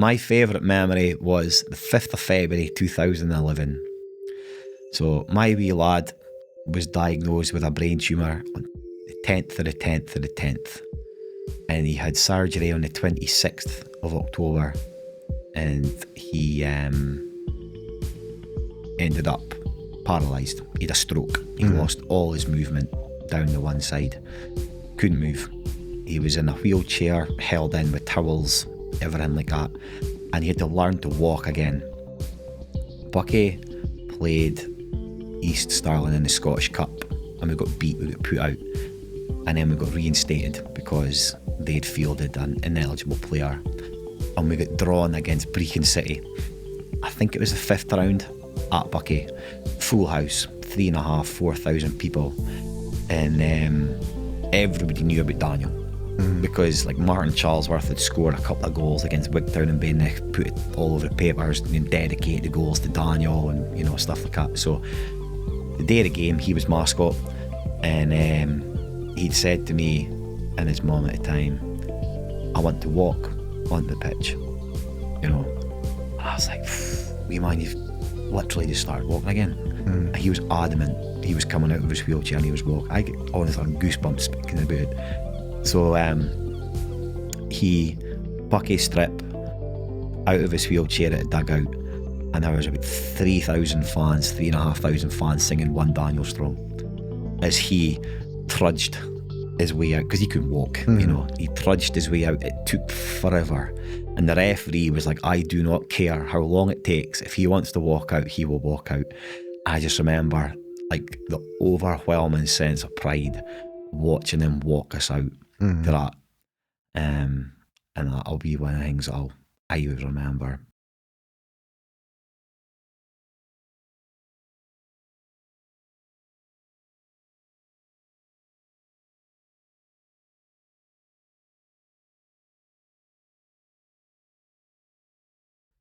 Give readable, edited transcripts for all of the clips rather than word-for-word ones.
My favourite memory was the 5th of February 2011. So my wee lad was diagnosed with a brain tumour on the 10th of the 10th of the 10th. And he had surgery on the 26th of October. And he ended up paralysed. He had a stroke. He lost all his movement down the one side. Couldn't move. He was in a wheelchair, held in with towels, everything like that. And he had to learn to walk again. Buckie played East Stirling in the Scottish Cup, and we got beat, we got put out. And then we got reinstated because they'd fielded an ineligible player. And we got drawn against Elgin City. I think it was the 5th round at Buckie. Full house, 3,500, 4,000 people. And everybody knew about Daniel. Because like Martin Charlesworth had scored a couple of goals against Wigtown and Bainneck, put it all over the papers and dedicated the goals to Daniel and, you know, stuff like that. So the day of the game, he was mascot, and he'd said to me and his mum at the time, I want to walk on the pitch, you know. And I was like, wee man, you've literally just started walking again. And he was adamant he was coming out of his wheelchair and he was walking. I get honestly goosebumps speaking about it. So Buckie strip out of his wheelchair at a dugout, and there was about 3,000 fans, 3,500 fans singing One Daniel Strong as he trudged his way out, because he couldn't walk, you know. He trudged his way out. It took forever, and the referee was like, I do not care how long it takes. If he wants to walk out, he will walk out. I just remember like the overwhelming sense of pride watching him walk us out to that, and that'll be one of the things I would remember.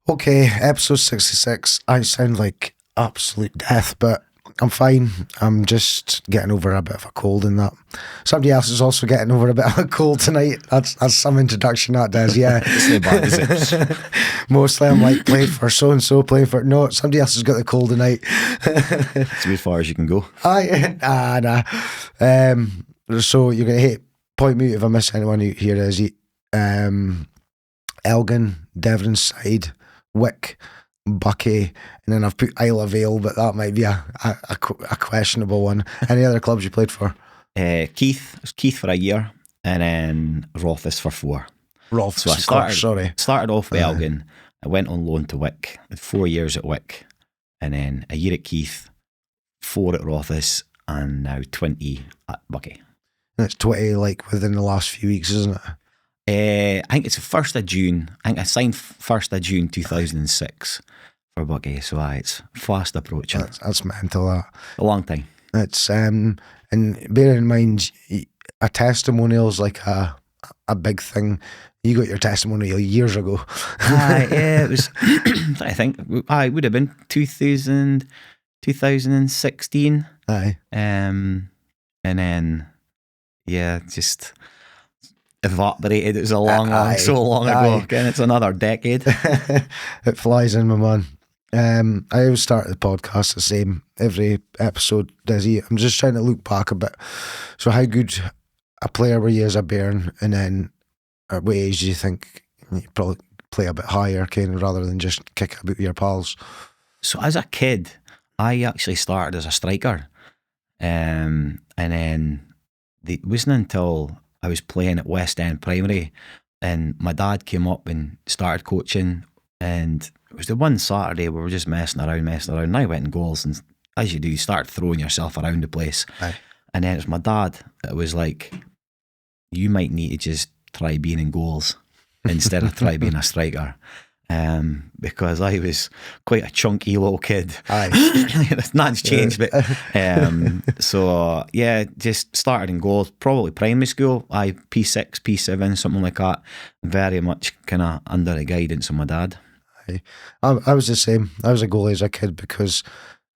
Okay, episode 66. I sound like absolute death, but I'm fine. I'm just getting over a bit of a cold and that. Somebody else is also getting over a bit of a cold tonight. That's some introduction, that does, yeah. It's not bad, is it? Mostly I'm like, playing for so-and-so, playing for... No, somebody else has got the cold tonight. It's as far as you can go. Nah. So you're going to point me if I miss anyone here, Dezzy. Elgin, Devon's side, Wick, Buckie, and then I've put Isle of Vale, but that might be a questionable one. Any other clubs you played for? Keith. It was Keith for a year, and then Rothes for 4. Rothes, so I started off with Uh-huh. Elgin. I went on loan to Wick. I had 4 years at Wick, and then a year at Keith, 4 at Rothes, and now 20 at Buckie. And it's 20 like within the last few weeks, isn't it? I think it's the 1st of June. I think I signed 1st of June 2006 for Buckie, so it's fast approaching. That's mental, that. A long time. It's and bear in mind, a testimonial is like a big thing. You got your testimonial years ago. Yeah, it was. I think it would have been 2016. Aye. And then just evaporated. It was so long ago. Again, it's another decade. It flies in, my man. I always start the podcast the same every episode, Dezzy. I'm just trying to look back a bit. So how good a player were you as a bairn, and then at what age do you think you probably play a bit higher, kind of, rather than just kick about with your pals? So as a kid, I actually started as a striker, and then it wasn't until I was playing at West End Primary and my dad came up and started coaching, and it was the one Saturday we were just messing around, and I went in goals, and as you do, you start throwing yourself around the place. Aye. And then it was my dad that was like, you might need to just try being in goals instead of try being a striker. Because I was quite a chunky little kid. Aye. Nothing's changed, but so yeah, just started in goals, probably primary school. P6, P7, something like that. Very much kind of under the guidance of my dad. Aye. I was the same. I was a goalie as a kid because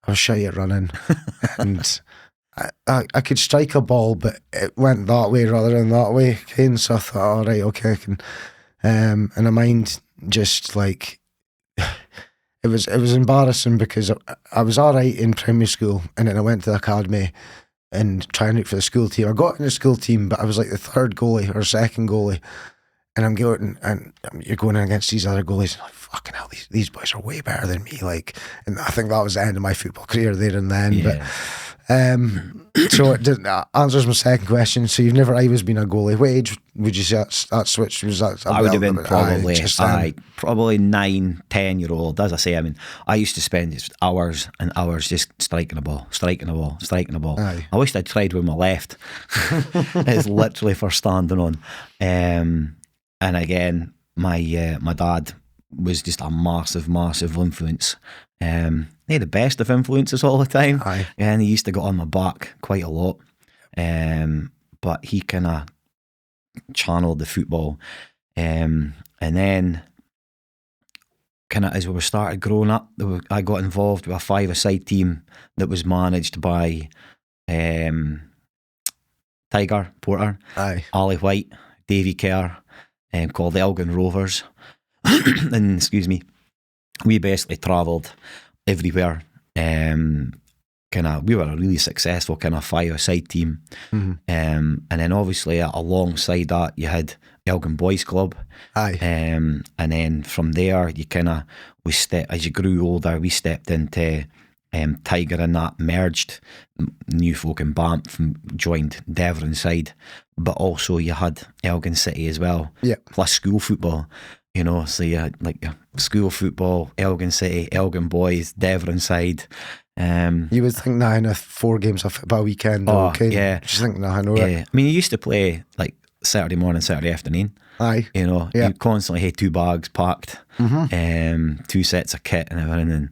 I was shy at running, and I could strike a ball, but it went that way rather than that way. Okay? So I thought, all right, okay, I can. And I mind just like it was embarrassing because I was all right in primary school, and then I went to the academy and trying out for the school team. I got in the school team, but I was like the third goalie or second goalie. And I'm going, and you're going against these other goalies, and I'm like, fucking hell, these boys are way better than me. Like, and I think that was the end of my football career there and then. Yeah. But so it didn't, answers my second question. So you've never always been a goalie. What age would you say that switch was? That I would have been probably probably 9-10-year-old. As I say, I mean, I used to spend just hours and hours just striking the ball. Aye. I wished I'd tried with my left. It's literally for standing on. And again, my dad was just a massive influence. He had the best of influences all the time. Aye. And he used to get on my back quite a lot. But he kind of channeled the football. And then kind of as we started growing up, I got involved with a 5-a-side team that was managed by Tiger Porter, Aye. Ali White, Davy Kerr, called the Elgin Rovers. And excuse me, we basically travelled everywhere. We were a really successful kind of 5-a-side team. Mm-hmm. And then obviously alongside that you had Elgin Boys Club. Aye. And then from there you as you grew older, we stepped into Tiger, and that merged. New folk in Banff joined Devon side, but also you had Elgin City as well. Yeah. Plus school football, so you had like school football, Elgin City, Elgin Boys, Devon side. You would think now in 4 games of football weekend. Okay. Yeah. Just think now, I know Yeah. it. I mean, you used to play like Saturday morning, Saturday afternoon. Aye. Yeah. You constantly had 2 bags packed, 2 sets of kit and everything, and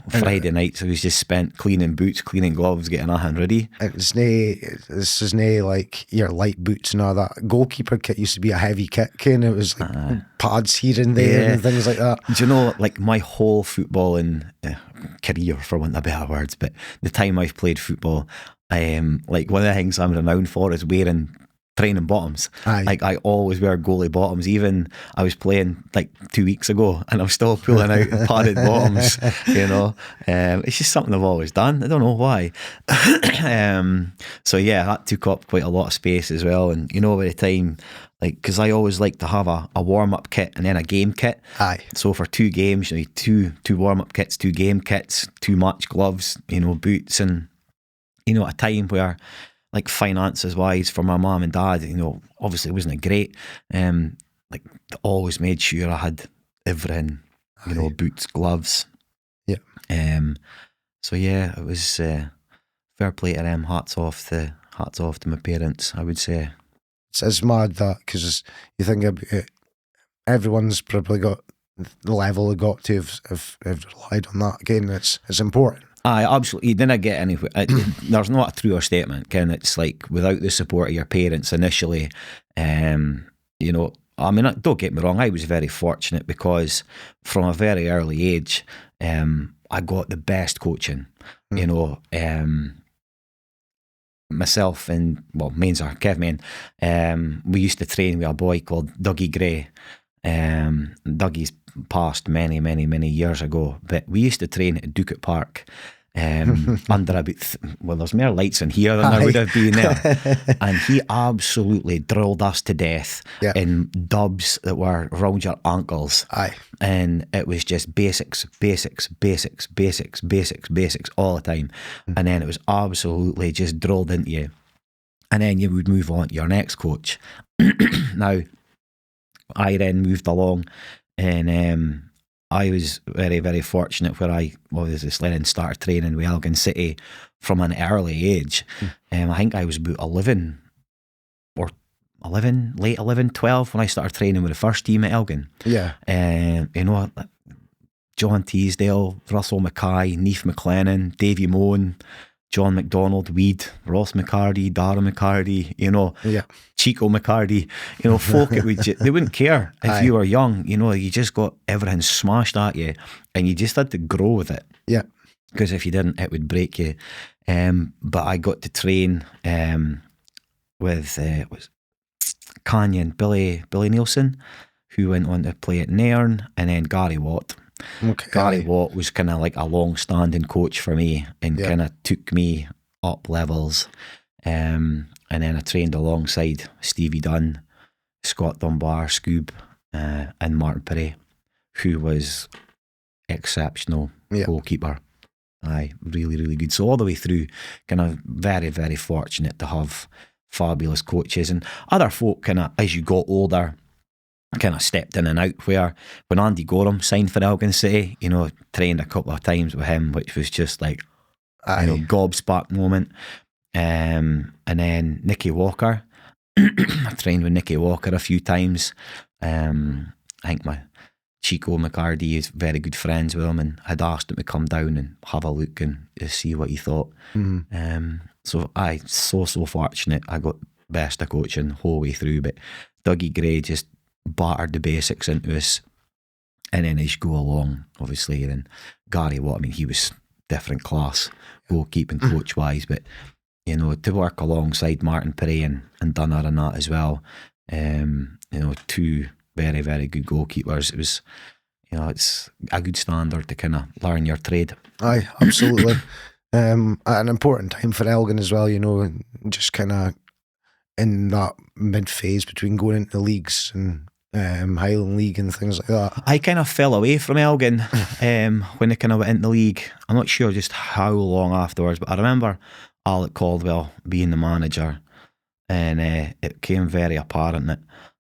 Friday nights it was just spent cleaning boots, cleaning gloves, getting everything ready. This is no like your light boots and all that. Goalkeeper kit used to be a heavy kit, and it was like pads here and there and things like that. Do you know, like my whole footballing career, for want of better words, but the time I've played football, like one of the things I'm renowned for is wearing training bottoms. Aye. Like I always wear goalie bottoms. Even I was playing like 2 weeks ago and I'm still pulling out padded bottoms, it's just something I've always done. I don't know why. So yeah, that took up quite a lot of space as well. And by the time, like, because I always like to have a warm-up kit and then a game kit. Aye. So for 2 games, two warm-up kits, 2 game kits, 2 match gloves, boots, and a time where, like, finances wise for my mum and dad, obviously it wasn't great. Like, always made sure I had everything, boots, gloves. Yeah. So yeah, it was fair play to them. Hats off to my parents, I would say. It's mad that, because you think about it, everyone's probably got the level they got to if relied on that. Again, it's important. Aye, absolutely. You didn't get anywhere. There's not a truer statement. It's like without the support of your parents initially, I mean, don't get me wrong, I was very fortunate because from a very early age, I got the best coaching. Myself and, mains are Kev Main, we used to train with a boy called Dougie Gray. Dougie's passed many years ago, but we used to train at Ducat Park under about there's more lights in here than there would have been there, and he absolutely drilled us to death in dubs that were around your ankles. And it was just basics all the time. And then it was absolutely just drilled into you, and then you would move on to your next coach. Now I then moved along, and I was very fortunate where I started training with Elgin City from an early age. I think I was about 11, late 11, 12 when I started training with the first team at Elgin. Yeah. John Teasdale, Russell Mackay, Neef McLennan, Davy Moan, John McDonald, Weed, Ross McCarty, Darren McCarty, Chico McCarty, folk they wouldn't care if you were young, you just got everything smashed at you and you just had to grow with it. Yeah. Because if you didn't, it would break you. But I got to train with Canyon, Billy Nielsen, who went on to play at Nairn, and then Gary Watt. Okay. Gary Watt was kind of like a long-standing coach for me, and kind of took me up levels. And then I trained alongside Stevie Dunn, Scott Dunbar, Scoob, and Martin Perret, who was exceptional goalkeeper. Aye, really, really good. So all the way through, kind of very, very fortunate to have fabulous coaches, and other folk kind of, as you got older, kind of stepped in and out. Where when Andy Gorham signed for Elgin City, trained a couple of times with him, which was just like, gobsmacked moment. And then Nicky Walker, I trained with Nicky Walker a few times. I think my Chico McCarty is very good friends with him, and had asked him to come down and have a look and see what he thought. So I so fortunate. I got best of coaching the whole way through, but Dougie Gray just battered the basics into us, and then as you go along, obviously, then Gary Watt, I mean, he was different class, goalkeeping coach wise, but to work alongside Martin Perret and Dunner and that as well, two very, very good goalkeepers. It was, it's a good standard to kind of learn your trade. Aye, absolutely. At an important time for Elgin as well, just kind of in that mid phase between going into the leagues and Highland League and things like that. I kind of fell away from Elgin when they kind of went into the league. I'm not sure just how long afterwards, but I remember Alec Caldwell being the manager, and it became very apparent that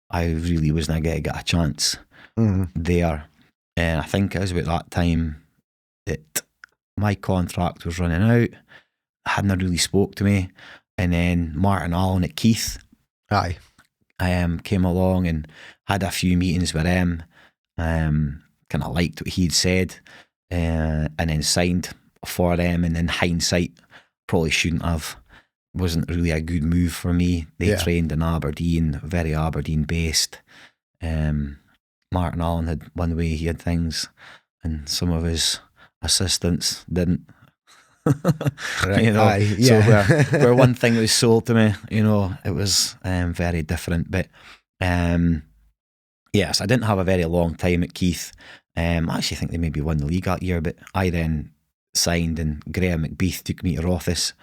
I really wasn't going to get a chance there. And I think it was about that time that my contract was running out, hadn't really spoke to me, and then Martin Allen at Keith came along and had a few meetings with him, kind of liked what he'd said, and then signed for them. And in hindsight, probably shouldn't have. Wasn't really a good move for me. They trained in Aberdeen, very Aberdeen based. Martin Allen had one way he had things, and some of his assistants didn't. Right. So where one thing was sold to me, it was very different. But yes, I didn't have a very long time at Keith. I actually think they maybe won the league that year, but I then signed, and Graham McBeath took me to Rothes,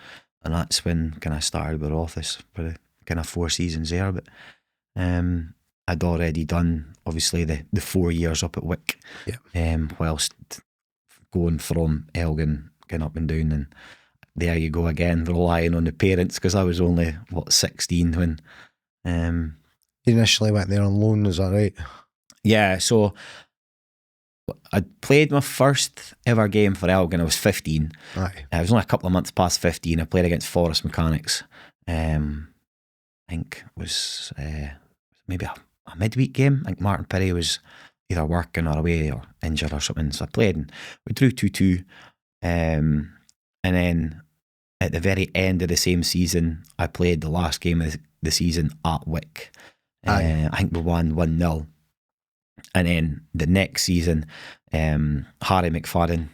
and that's when kind of started with Rothes for the kind of 4 seasons there. But I'd already done obviously the 4 years up at Wick, whilst going from Elgin kind of up and down, and there you go again, relying on the parents, because I was only 16 when you initially went there on loan, is that right? Yeah, so I played my first ever game for Elgin. I was 15. I was only a couple of months past 15. I played against Forest Mechanics. I think it was maybe a midweek game. I think Martin Perret was either working or away or injured or something. So I played, and we drew 2-2. And then at the very end of the same season, I played the last game of the season at Wick. I think we won 1-0. And then the next season, Harry McFadden,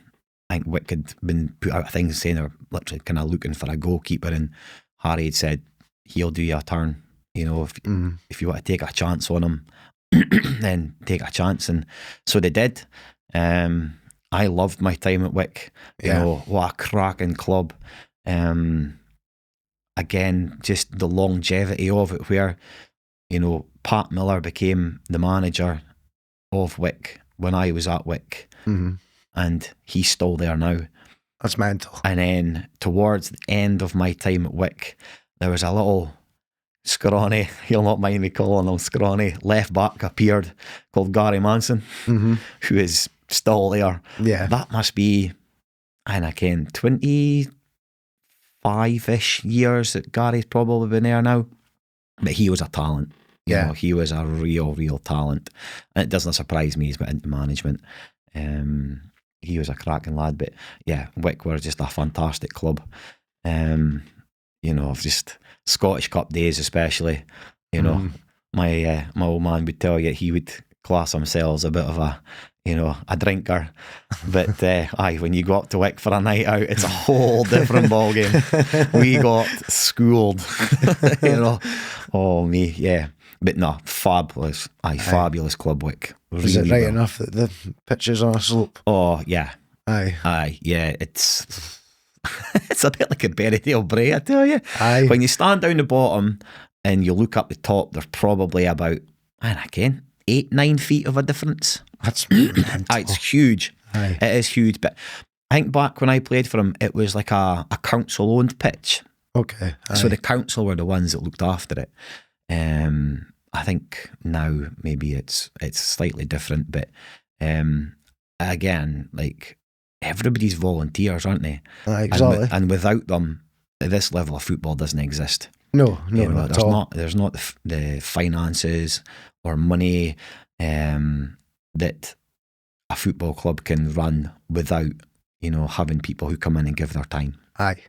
I think Wick had been put out things saying they were literally kind of looking for a goalkeeper, and Harry had said he'll do you a turn. If you want to take a chance on him, then take a chance. And so they did. I loved my time at Wick. What a cracking club. Again, just the longevity of it, where Pat Miller became the manager of Wick when I was at Wick, and he's still there now. That's mental. And then towards the end of my time at Wick, there was a little scrawny, he'll not mind me calling him scrawny, left back appeared called Gary Manson, who is still there. Yeah. That must be, and again, 25-ish years that Gary's probably been there now. But he was a talent. He was a real talent. And it doesn't surprise me he's went into management. He was a cracking lad. But yeah, Wick were just a fantastic club. Just Scottish Cup days especially. My old man would tell you he would class himself as a bit of a drinker, but when you go up to Wick for a night out, it's a whole different ballgame. We got schooled, oh me, yeah. But no, fabulous. Fabulous club, Wick. Is it Really right well. enough that the pitch is on a slope? Oh, yeah. Aye. Yeah, it's it's a bit like a Berrydale Bray, I tell you. Aye. When you stand down the bottom and you look up the top, there's probably about, and again, 8-9 feet of a difference. That's mental. It's huge. Aye. It is huge. But I think back when I played for him, it was like a council-owned pitch. Okay. Aye. So the council were the ones that looked after it. I think now maybe it's slightly different, but again, like everybody's volunteers, aren't they? Aye, exactly. And without them, this level of football doesn't exist. No, not at all. There's not the finances or money that a football club can run without, having people who come in and give their time. Aye.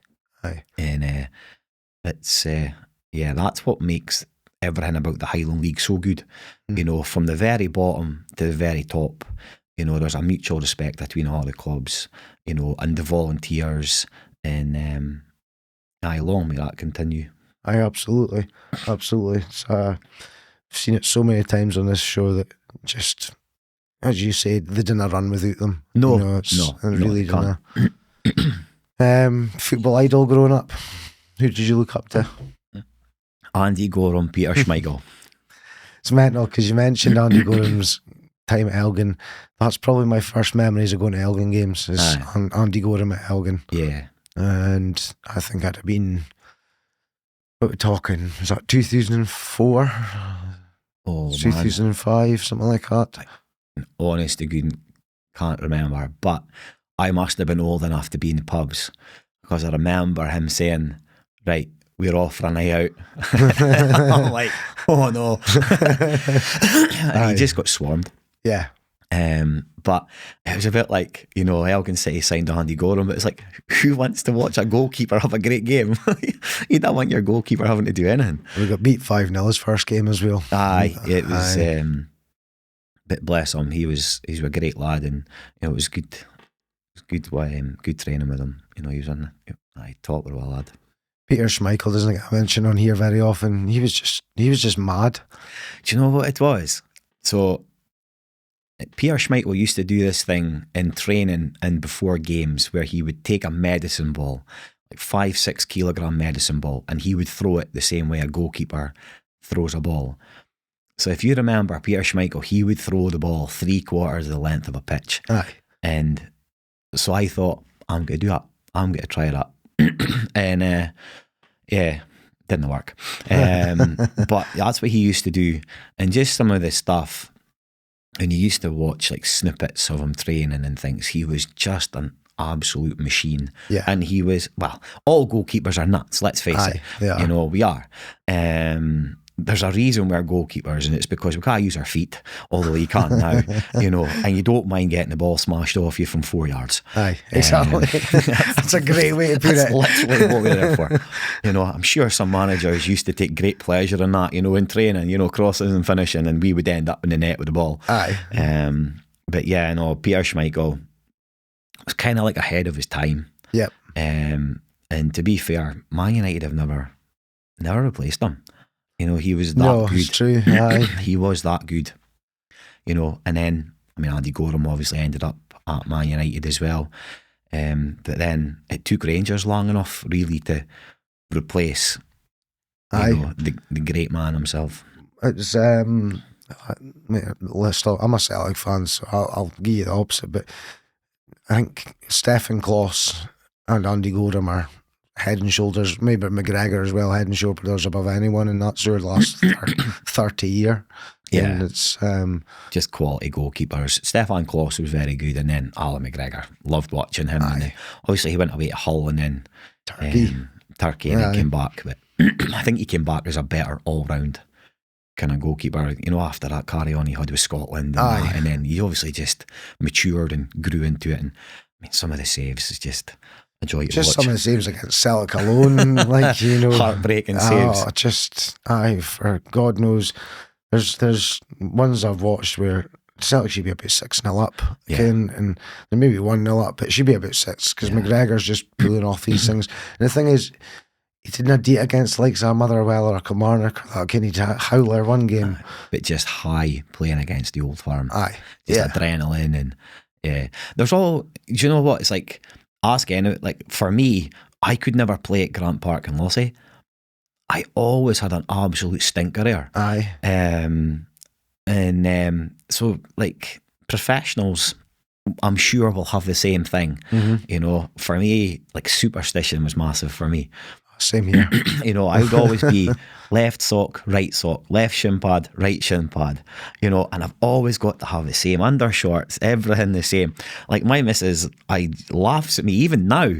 And it's that's what makes everything about the Highland League so good. From the very bottom to the very top, there's a mutual respect between all the clubs, and the volunteers, and long may that continue. Aye, absolutely. It's, I've seen it so many times on this show that just, as you said, they didn't run without them. No, really can't. Football idol growing up, who did you look up to? Andy Gorham, Peter Schmeichel. It's mental because you mentioned Andy Gorham's time at Elgin. That's probably my first memories of going to Elgin games, is Andy Gorham at Elgin. Yeah. And I think I'd have been, what we're talking, was that 2004? Oh, 2005, something like that. Honest to goodness, can't remember, but I must have been old enough to be in the pubs, because I remember him saying, right, we're off for a night out. I'm like, oh no. And he just got swarmed. Yeah. But it was a bit like, Elgin City signed Andy Gorham, but it's like, who wants to watch a goalkeeper have a great game? You don't want your goalkeeper having to do anything. We got beat 5-0 his first game as well. Aye, it was, but bless him, he's a great lad, and it was good. It was good training with him. He was on top of a lad. Peter Schmeichel doesn't get mentioned on here very often. He was just mad. Do you know what it was? So Peter Schmeichel used to do this thing in training and before games where he would take a medicine ball, like 5-6 kilogram medicine ball, and he would throw it the same way a goalkeeper throws a ball. So if you remember Peter Schmeichel, he would throw the ball 3/4 of the length of a pitch. Aye. And so I thought, I'm going to do that. I'm going to try that. And didn't work. But that's what he used to do. And just some of the stuff, and you used to watch like snippets of him training and things. He was just an absolute machine. Yeah. And he was, all goalkeepers are nuts, let's face it. Yeah. We are. There's a reason we're goalkeepers, and it's because we can't use our feet, although you can now, and you don't mind getting the ball smashed off you from 4 yards. Aye, exactly. That's a great way to put that's it. literally what we're there for. I'm sure some managers used to take great pleasure in that, in training, crosses and finishing, and we would end up in the net with the ball. Aye. But yeah, Peter Schmeichel was kind of like ahead of his time. Yep. And to be fair, Man United have never replaced him. He was that good. It's true. Aye. He was that good. And then, Andy Gorham obviously ended up at Man United as well. But then it took Rangers long enough, really, to replace the great man himself. It's I'm a Celtic fan, so I'll give you the opposite. But I think Stefan Kloss and Andy Gorham are head and shoulders, maybe McGregor as well, head and shoulders above anyone, and that's their last 30 year. Yeah, and it's just quality goalkeepers. Stefan Kloss was very good, and then Alan McGregor, loved watching him. And obviously he went away to Hull and then Turkey, and then came back. But I think he came back as a better all round kind of goalkeeper. After that carry on he had with Scotland, and then he obviously just matured and grew into it. And some of the saves is just a joy to watch. Some of the saves against Celtic alone, heartbreaking saves. For God knows, there's ones I've watched where Celtic should be about 6-0 up, and there may be 1-0 up, but it should be about 6 because McGregor's just pulling off these things. And the thing is, he didn't date against likes of Motherwell or Kilmarnock or that kind of howler one game. But just high playing against the Old Firm. Aye. Just Yeah. adrenaline and there's all. Do you know what? It's like, ask any, like for me, I could never play at Grant Park in Lossy. I always had an absolute stinker there. Aye. So like professionals, I'm sure will have the same thing. You know, for me, like superstition was massive for me. Same here. You know, I would always be left sock, left shin pad, right shin pad, you know, and I've always got to have the same undershorts, everything the same. Like my missus, laughs at me even now.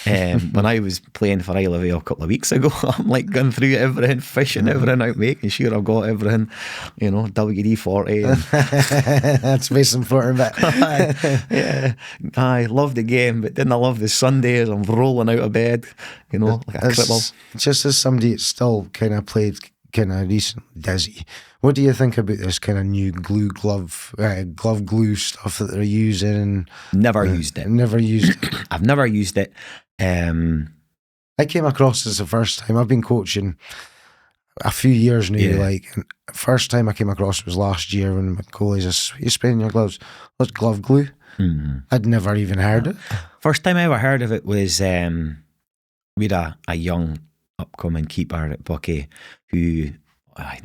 When I was playing for Isle of Vale a couple of weeks ago, I'm like going through everything, fishing everything out, making sure I've got everything, you know, WD-40. That's most important bit. Yeah, I love the game, but didn't I love the Sundays? I'm rolling out of bed, you know, like a cripple. Just as somebody that's still kind of played kind of recently, Dezzy, what do you think about this kind of new glove glue stuff that they're using? Never used it. Never used it. I've never used it. I came across this the first time. I've been coaching a few years now. Yeah. Like, and first time I came across it was last year when my goalie says, "You spraying your gloves? What's glove glue?" I'd never even heard it. First time I ever heard of it was we had a young upcoming keeper at Buckie who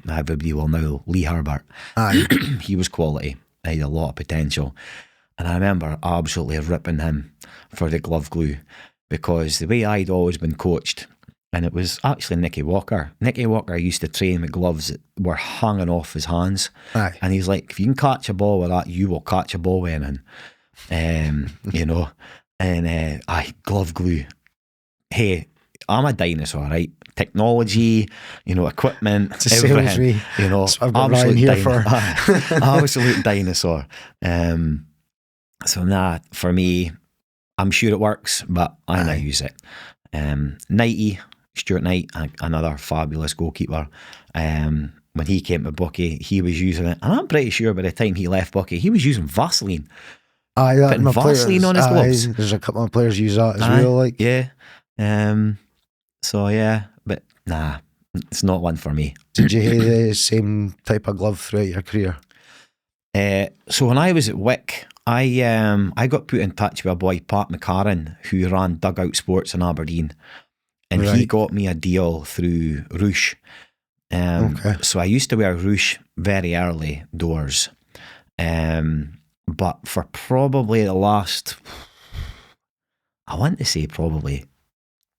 everybody will know, Lee Herbert. He was quality. He had a lot of potential. And I remember absolutely ripping him for the glove glue because the way I'd always been coached, and it was actually Nicky Walker. Nicky Walker used to train with gloves that were hanging off his hands. Aye. And he's like, if you can catch a ball with that, you will catch a ball with anything. You know, and glove glue. Hey, I'm a dinosaur, right? Technology, you know, equipment, everything. You know, absolute here for. Absolute dinosaur. So for me, I'm sure it works, but I don't use it. Knighty, Stuart Knight, another fabulous goalkeeper. When he came to Buckie, he was using it, and I'm pretty sure by the time he left Buckie, he was using Vaseline. Putting Vaseline on his gloves. There's a couple of players use that as well. Like, yeah. So yeah, but nah, it's not one for me. Did you have the same type of glove throughout your career? So when I was at Wick, I got put in touch with a boy, Pat McCarran, who ran Dugout Sports in Aberdeen, and he got me a deal through Roosh. So I used to wear Roosh very early doors, but for probably the last, I want to say probably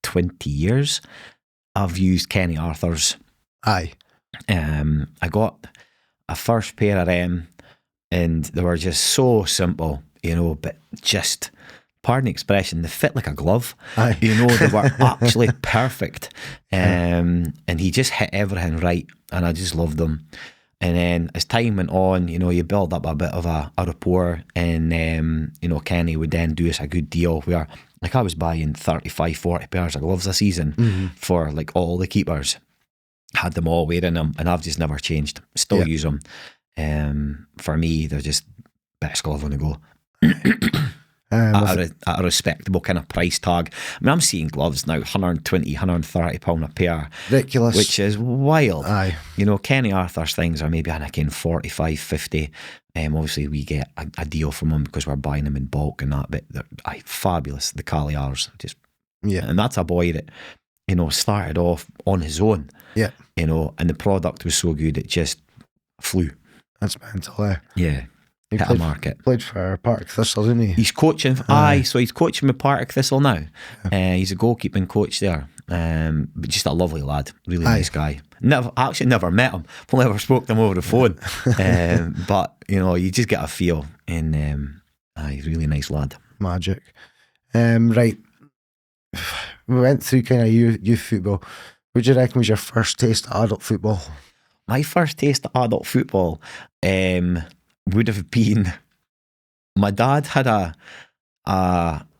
20 years, I've used Kenny Arthur's. Aye. I got a first pair of them, and they were just so simple, you know, but just, pardon the expression, they fit like a glove. Aye. You know, they were actually perfect. And he just hit everything right, and I just loved them. And then as time went on, you know, you build up a bit of a rapport, and you know, Kenny would then do us a good deal where, like, I was buying 35, 40 pairs of gloves a season for like all the keepers. Had them all wearing them, and I've just never changed. Still use them. For me, they're just best glove on the go. At a respectable kind of price tag. I mean, I'm seeing gloves now, 120, 130 pound a pair. Ridiculous. Which is wild. Aye. You know, Kenny Arthur's things are maybe, I reckon, 45, 50. Obviously, we get a deal from them because we're buying them in bulk and that, but they're fabulous. The Cagliars, just, and that's a boy that, you know, started off on his own. Yeah. You know, and the product was so good, it just flew. That's mental, Yeah. He hit a market. Played for Partick Thistle, didn't he? He's coaching. So he's coaching with Partick Thistle now. He's a goalkeeping coach there. But just a lovely lad, really nice guy. Actually never met him. I've never spoke to him over the phone. But you know, you just get a feel. And he's a really nice lad. Magic. Right. We went through kind of youth football. What do you reckon was your first taste of adult football? My first taste of adult football would have been, my dad had a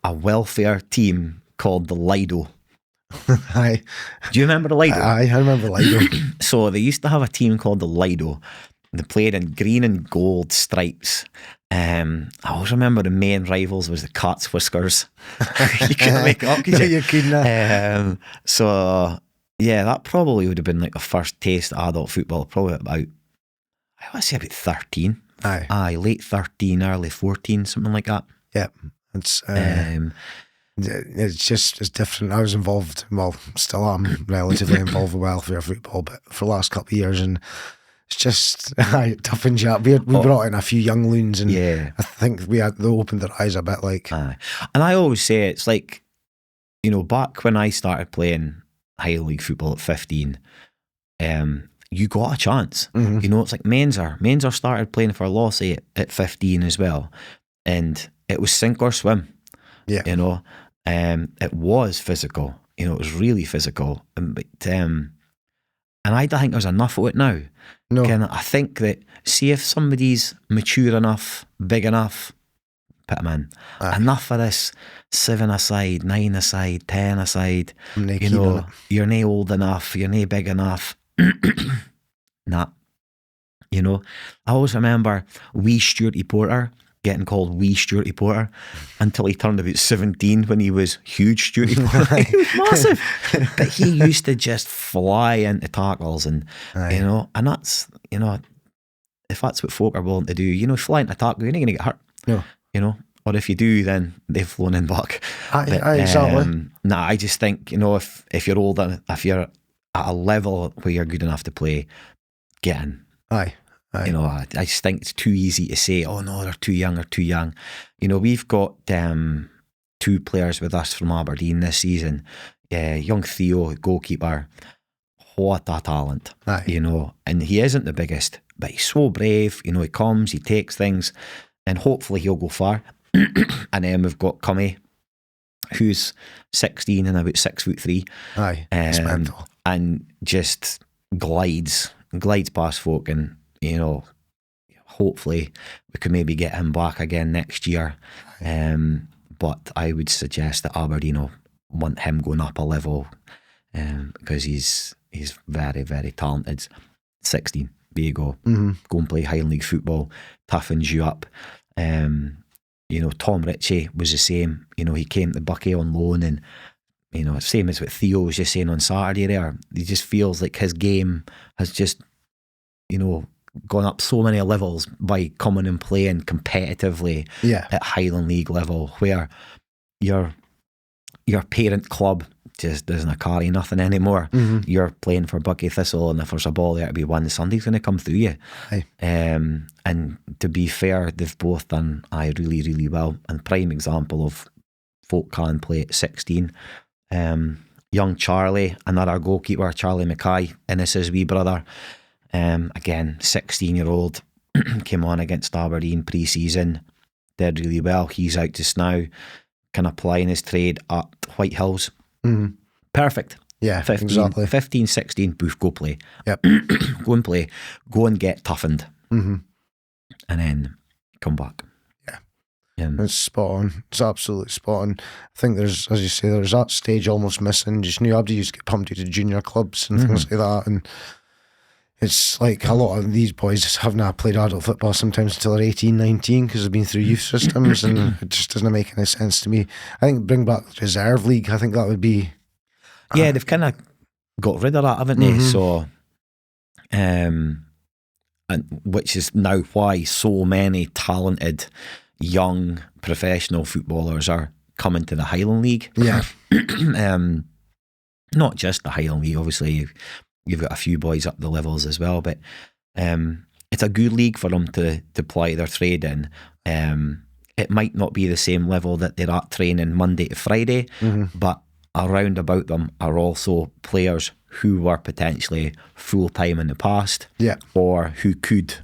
welfare team called the Lido. Aye. Do you remember the Lido? Aye, I remember Lido. So they used to have a team called the Lido, They played in green and gold stripes. I always remember the main rivals was the Cats Whiskers. You couldn't make it up, could you? You couldn't. So yeah, that probably would have been like the first taste of adult football. Probably about, I want to say about 13. Aye. Late 13, early 14, something like that. Yeah, it's different. I was involved, well, still am relatively involved with welfare football, but for the last couple of years, and it's just toughens you up. We brought in a few young loons, and I think they opened their eyes a bit. Like, and I always say it's like, back when I started playing Highland League football at 15, you got a chance. It's like Menzer started playing for Lossy at 15 as well, and it was sink or swim. Yeah, it was physical. It was really physical, and I don't think there's enough of it now. No. I think that, see, if somebody's mature enough, big enough, put them in. Enough of this 7-a-side, 9-a-side, 10-a-side. You're nae old enough, you're nae big enough. Nah. I always remember wee Stuarty Porter getting called wee Stuarty Porter until he turned about 17 when he was huge Stuarty Porter. He was massive. But he used to just fly into tackles and, and that's, if that's what folk are willing to do, fly into tackle, you're not going to get hurt. No. Or if you do, then they've flown in back. Exactly. I just think, if you're older, if you're at a level where you're good enough to play, get in. Aye. I just think it's too easy to say, oh no, they're too young or too young. We've got 2 players with us from Aberdeen this season. Young Theo, goalkeeper, what a talent. And he isn't the biggest, but he's so brave. He comes, he takes things, and hopefully he'll go far. And then we've got Cummy, who's 16 and about 6'3". Aye, and just glides past folk, and hopefully we could maybe get him back again next year. But I would suggest that Aberdeen want him going up a level, because he's very, very talented. 16, there you go. Go and play Highland League football, toughens you up. Tom Ritchie was the same. He came to Buckie on loan, and same as what Theo was just saying on Saturday there. He just feels like his game has just gone up so many levels by coming and playing competitively at Highland League level, where your parent club just doesn't carry nothing anymore. You're playing for Buckie Thistle, and if there's a ball there to be won, somebody's going to come through you. And to be fair, they've both done really, really well. And prime example of folk can play at 16. Young Charlie, another goalkeeper, Charlie Mackay, and this is wee brother. Again, 16-year-old, came on against Aberdeen pre-season, did really well. He's out just now, kind of plying his trade at White Hills. Perfect. Yeah, 15, exactly. 15, 16, boof, go play. Yep. Go and play. Go and get toughened. And then come back. It's spot on. It's absolutely spot on. I think there's, as you say, there's that stage almost missing. Just knew everybody used to get pumped into junior clubs and things like that, and it's like a lot of these boys just haven't played adult football sometimes until they're 18, 19 because they've been through youth systems, and it just doesn't make any sense to me. I think bring back the reserve league. I think that would be... Yeah, they've kind of got rid of that, haven't they? So, and which is now why so many talented young professional footballers are coming to the Highland League. Yeah. Not just the Highland League, obviously you've got a few boys up the levels as well, but it's a good league for them to ply their trade in. It might not be the same level that they're at training Monday to Friday, but around about them are also players who were potentially full-time in the past, or who could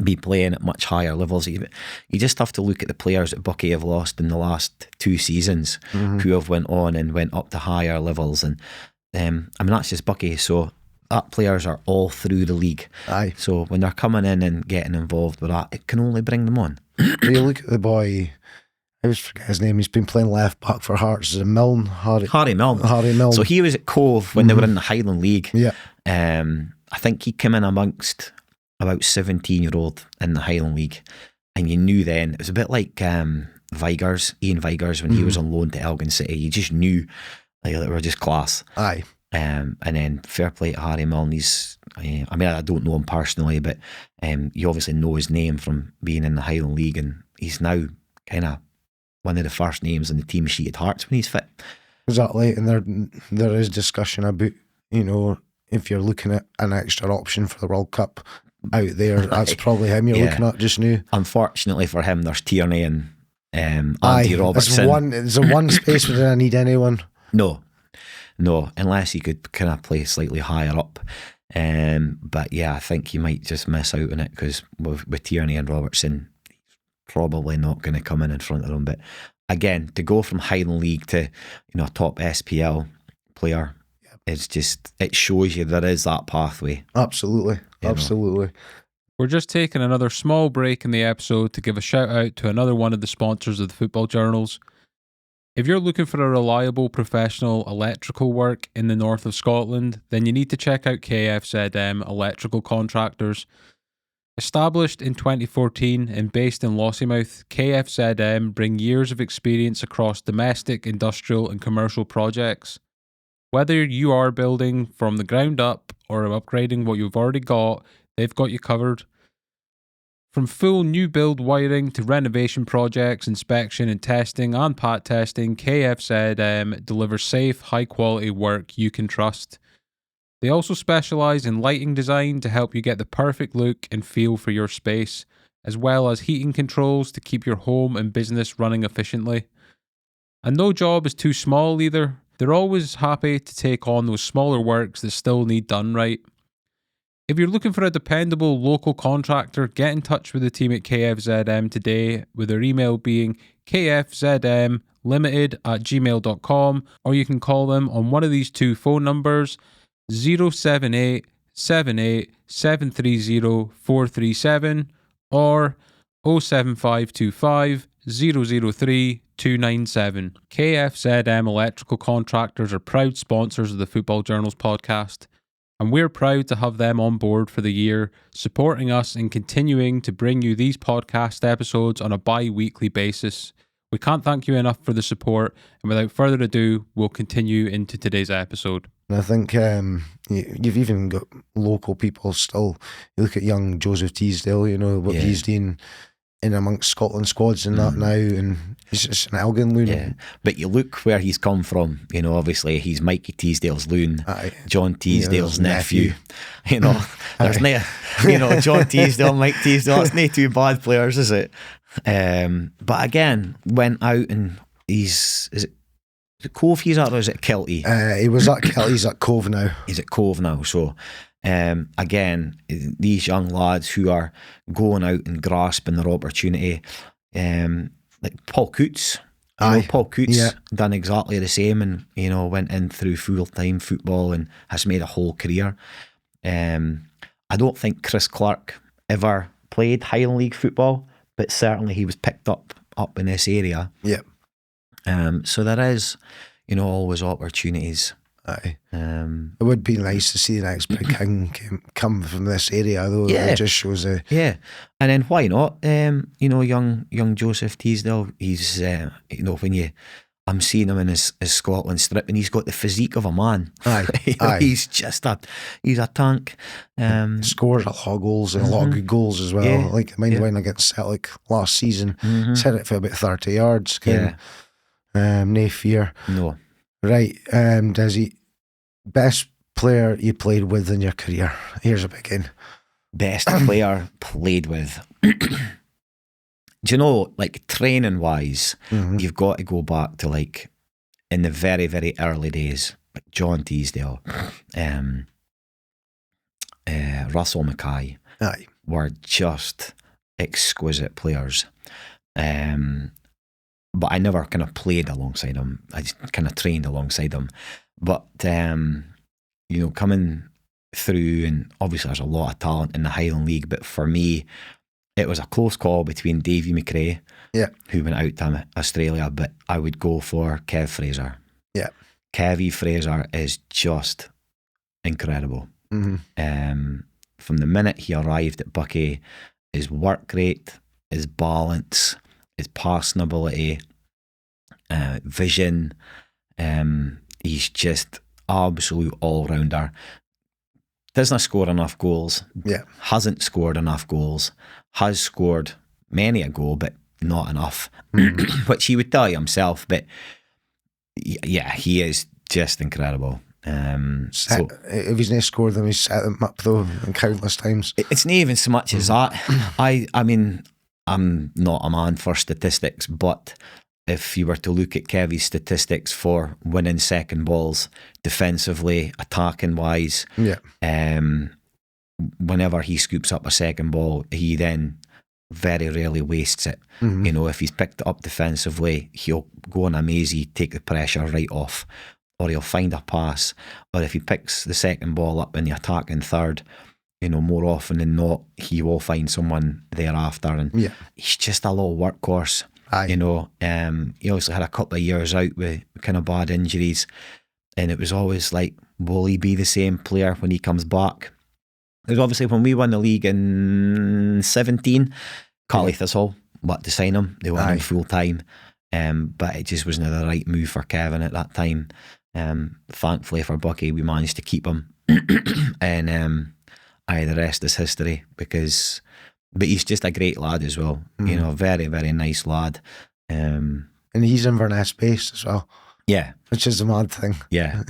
be playing at much higher levels. You just have to look at the players that Buckie have lost in the last 2 seasons, who have went on and went up to higher levels. And I mean, that's just Buckie, so that players are all through the league. Aye. So when they're coming in and getting involved with that, it can only bring them on. You look at the boy, I always forget his name, he's been playing left back for Hearts. Is it Milne? Harry Milne. Harry Milne. So he was at Cove when they were in the Highland League. Yeah. I think he came in amongst about 17-year-old in the Highland League, and you knew then, it was a bit like Ian Vigurs when he was on loan to Elgin City. You just knew like, they were just class. Aye. And then fair play to Harry Milne. I mean, I don't know him personally, but you obviously know his name from being in the Highland League, and he's now kind of one of the first names on the team sheet at Hearts when he's fit. Exactly, and there is discussion about, if you're looking at an extra option for the World Cup out there, that's probably him you're looking at just now. Unfortunately for him, there's Tierney and Andy Robertson. It's one space where I need anyone. No, unless he could kind of play slightly higher up. But yeah, I think you might just miss out on it because with Tierney and Robertson, he's probably not going to come in front of them. But again, to go from Highland League to a top SPL player, it's just, it shows you there is that pathway. Absolutely. We're just taking another small break in the episode to give a shout out to another one of the sponsors of the Football Journals. If you're looking for a reliable professional electrical work in the north of Scotland, then you need to check out KFZM Electrical Contractors. Established in 2014 and based in Lossiemouth, KFZM bring years of experience across domestic, industrial and commercial projects. Whether you are building from the ground up or upgrading what you've already got, they've got you covered. From full new build wiring to renovation projects, inspection and testing and pat testing, KFZM delivers safe, high quality work you can trust. They also specialise in lighting design to help you get the perfect look and feel for your space, as well as heating controls to keep your home and business running efficiently. And no job is too small either. They're always happy to take on those smaller works that still need done right. If you're looking for a dependable local contractor, get in touch with the team at KFZM today, with their email being kfzmlimited@gmail.com, or you can call them on one of these two phone numbers, 078 78 730 437 or 07525 003 297. KFZM Electrical Contractors are proud sponsors of the Football Journals podcast, and we're proud to have them on board for the year, supporting us and continuing to bring you these podcast episodes on a bi-weekly basis. We can't thank you enough for the support, and without further ado, we'll continue into today's episode. And I think you've even got local people still. You look at young Joseph Teasdale, what he's doing in amongst Scotland squads and that now, and he's just an Elgin loon. Yeah, but you look where he's come from. Obviously he's Mikey Teasdale's loon, John Teasdale's nephew. There's no, John Teasdale, Mike Teasdale. It's not two bad players, is it? But again, went out and is it Cove he's at, or is it Kelty? He was at Kelty. He's at Cove now. He's at Cove now. So again, these young lads who are going out and grasping their opportunity, like Paul Coots. Paul Coots done exactly the same, and went in through full-time football and has made a whole career. I don't think Chris Clark ever played Highland League football, but certainly he was picked up in this area. Yep. So there is, always opportunities. Aye. It would be nice to see the next big thing come from this area, though. Yeah. It just shows and then why not? Young Joseph Teasdale. He's when I'm seeing him in his Scotland strip, and he's got the physique of a man. Aye. He's just he's a tank. Scores a lot of goals and a lot of good goals as well. Yeah. Like mind when against Celtic last season, hit it for about 30 yards. No fear. No. Right, Dezzy, best player you played with in your career? Here's a big one. Best player played with. Do you know, like training wise, you've got to go back to like in the very, very early days, like John Teasdale, Russell Mackay were just exquisite players. But I never kind of played alongside them. I just kind of trained alongside them. But, coming through, and obviously there's a lot of talent in the Highland League, but for me, it was a close call between Davy McRae, who went out to Australia, but I would go for Kev Fraser. Yeah. Kevy Fraser is just incredible. from the minute he arrived at Buckie, his work rate, his balance, his passability, vision. He's just absolute all-rounder. Doesn't score enough goals. Yeah. Hasn't scored enough goals. Has scored many a goal, but not enough. Which he would tell you himself. But yeah, he is just incredible. So if he's not scored them, he's set them up though countless times. it's not even so much as that. I mean, I'm not a man for statistics, but if you were to look at Kevy's statistics for winning second balls, defensively, attacking wise, whenever he scoops up a second ball, he then very rarely wastes it. You know, if he's picked it up defensively, he'll go on a mazy, take the pressure right off, or he'll find a pass. Or if he picks the second ball up in the attacking third, you know, more often than not, he will find someone thereafter. And he's just a little workhorse. You know, he obviously had a couple of years out with kind of bad injuries, and it was always like, will he be the same player when he comes back? Because obviously when we won the league in 17, Buckie Thistle wanted to sign him. They wanted him full time, but it just wasn't the right move for Kevin at that time. Thankfully for Buckie, we managed to keep him, and the rest is history. But he's just a great lad as well. You know, very, very nice lad. And he's Inverness based as well. Yeah. Which is the mad thing. Yeah.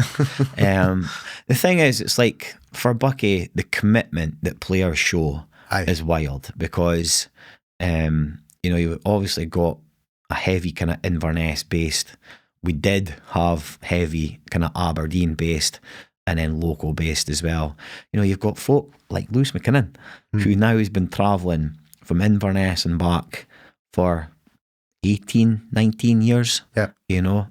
The thing is, it's like, for Buckie, the commitment that players show is wild, because, you know, you obviously got a heavy kind of Inverness based. We did have heavy kind of Aberdeen based, and then local based as well. You know, you've got folk like Lewis McKinnon, who now has been travelling from Inverness and back for 18, 19 years. Yeah. You know,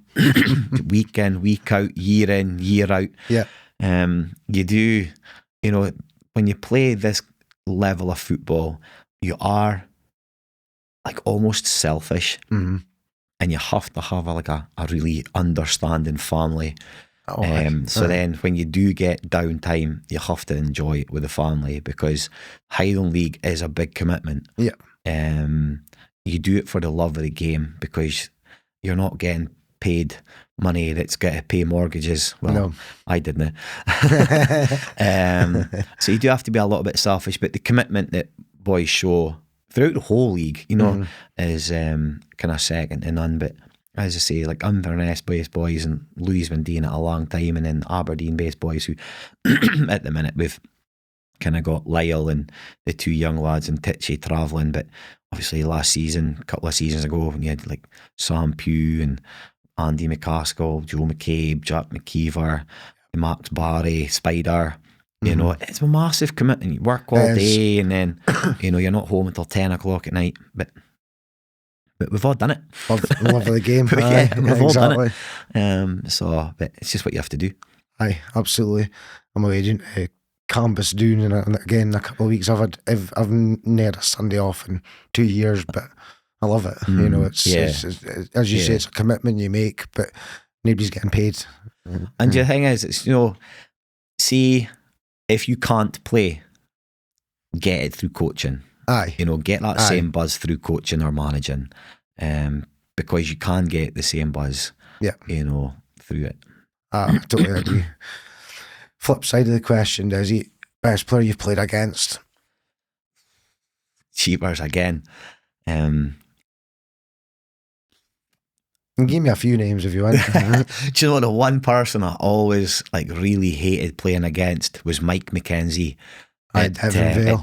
week in, week out, year in, year out. Yeah. You do, you know, when you play this level of football, you are like almost selfish, and you have to have a really understanding family. Then when you do get downtime, you have to enjoy it with the family, because Highland League is a big commitment. Yeah. You do it for the love of the game, because you're not getting paid money that's got to pay mortgages. Well, no. I didn't. So you do have to be a little bit selfish, but the commitment that boys show throughout the whole league, you know, is kind of second to none. But as I say, like Inverness-based boys, and Louis been doing it a long time, and then Aberdeen-based boys who, at the minute, we've kind of got Lyle and the two young lads and Titchy travelling. But obviously last season, a couple of seasons ago, when you had like Sam Pugh and Andy McCaskill, Joe McCabe, Jack McKeever, Max Barry, Spider, you know, it's a massive commitment. You work all day, and then, you know, you're not home until 10 o'clock at night. But we've all done it. Love of the game. We've all done it. But it's just what you have to do. Aye, absolutely. I'm an agent. Campus Doon, and again in a couple of weeks I've had a Sunday off in 2 years, but I love it. You know, it's as you say, it's a commitment you make, but nobody's getting paid. And the thing is, it's, you know, see, if you can't play, get it through coaching. Aye. You know, get that same buzz through coaching or managing, because you can get the same buzz, you know, through it. I totally agree. Flip side of the question, Dezzy, best player you've played against? Cheapers again. Give me a few names if you want. Do you know, the one person I always like really hated playing against was Mike McKenzie at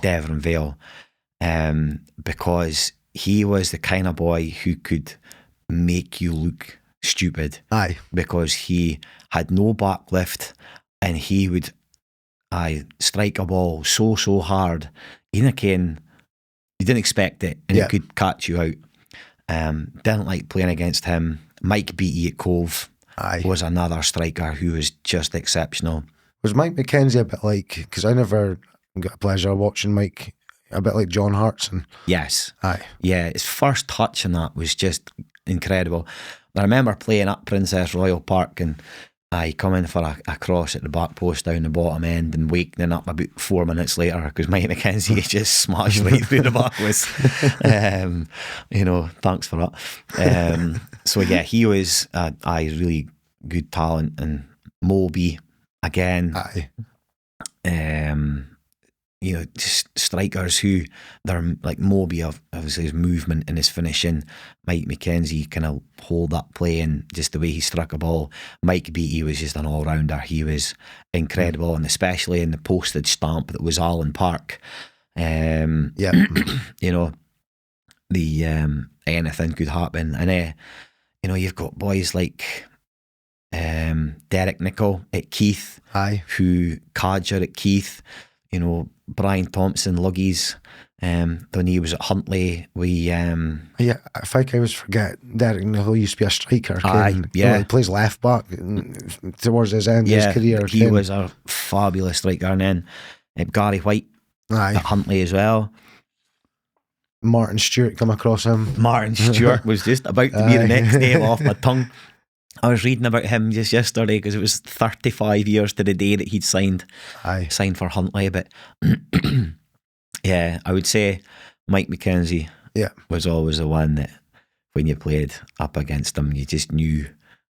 Devon Vale, because he was the kind of boy who could make you look stupid. Aye. Because he had no backlift, and he would strike a ball so hard. You didn't expect it, and he could catch you out. Didn't like playing against him. Mike Beattie at Cove was another striker who was just exceptional. Was Mike McKenzie a bit like, because I never got a pleasure of watching Mike, a bit like John Hartson? Yes. Aye. Yeah, his first touch on that was just incredible. I remember playing at Princess Royal Park, and I come in for a cross at the back post down the bottom end and wakening up about 4 minutes later because Mike McKenzie just smashed right through the back was, thanks for that. So yeah, he was a really good talent. And Moby again, just strikers who they're like Moby obviously his movement and his finishing. Mike McKenzie kind of hold up play and just the way he struck a ball. Mike Beattie was just an all-rounder. He was incredible, and especially in the postage stamp that was Allen Park. Anything could happen. And you've got boys like Derek Nicol at Keith, who Cadger at Keith, Brian Thompson, Luggies, when he was at Huntley, I think I always forget Derek Nicol used to be a striker. He plays left back towards his end of his career. He was a fabulous striker. And then Gary White at Huntley as well. Martin Stewart come across him. Martin Stewart was just about to be the next name off my tongue. I was reading about him just yesterday because it was 35 years to the day that he'd signed for Huntley. But yeah, I would say Mike McKenzie was always the one that when you played up against him, you just knew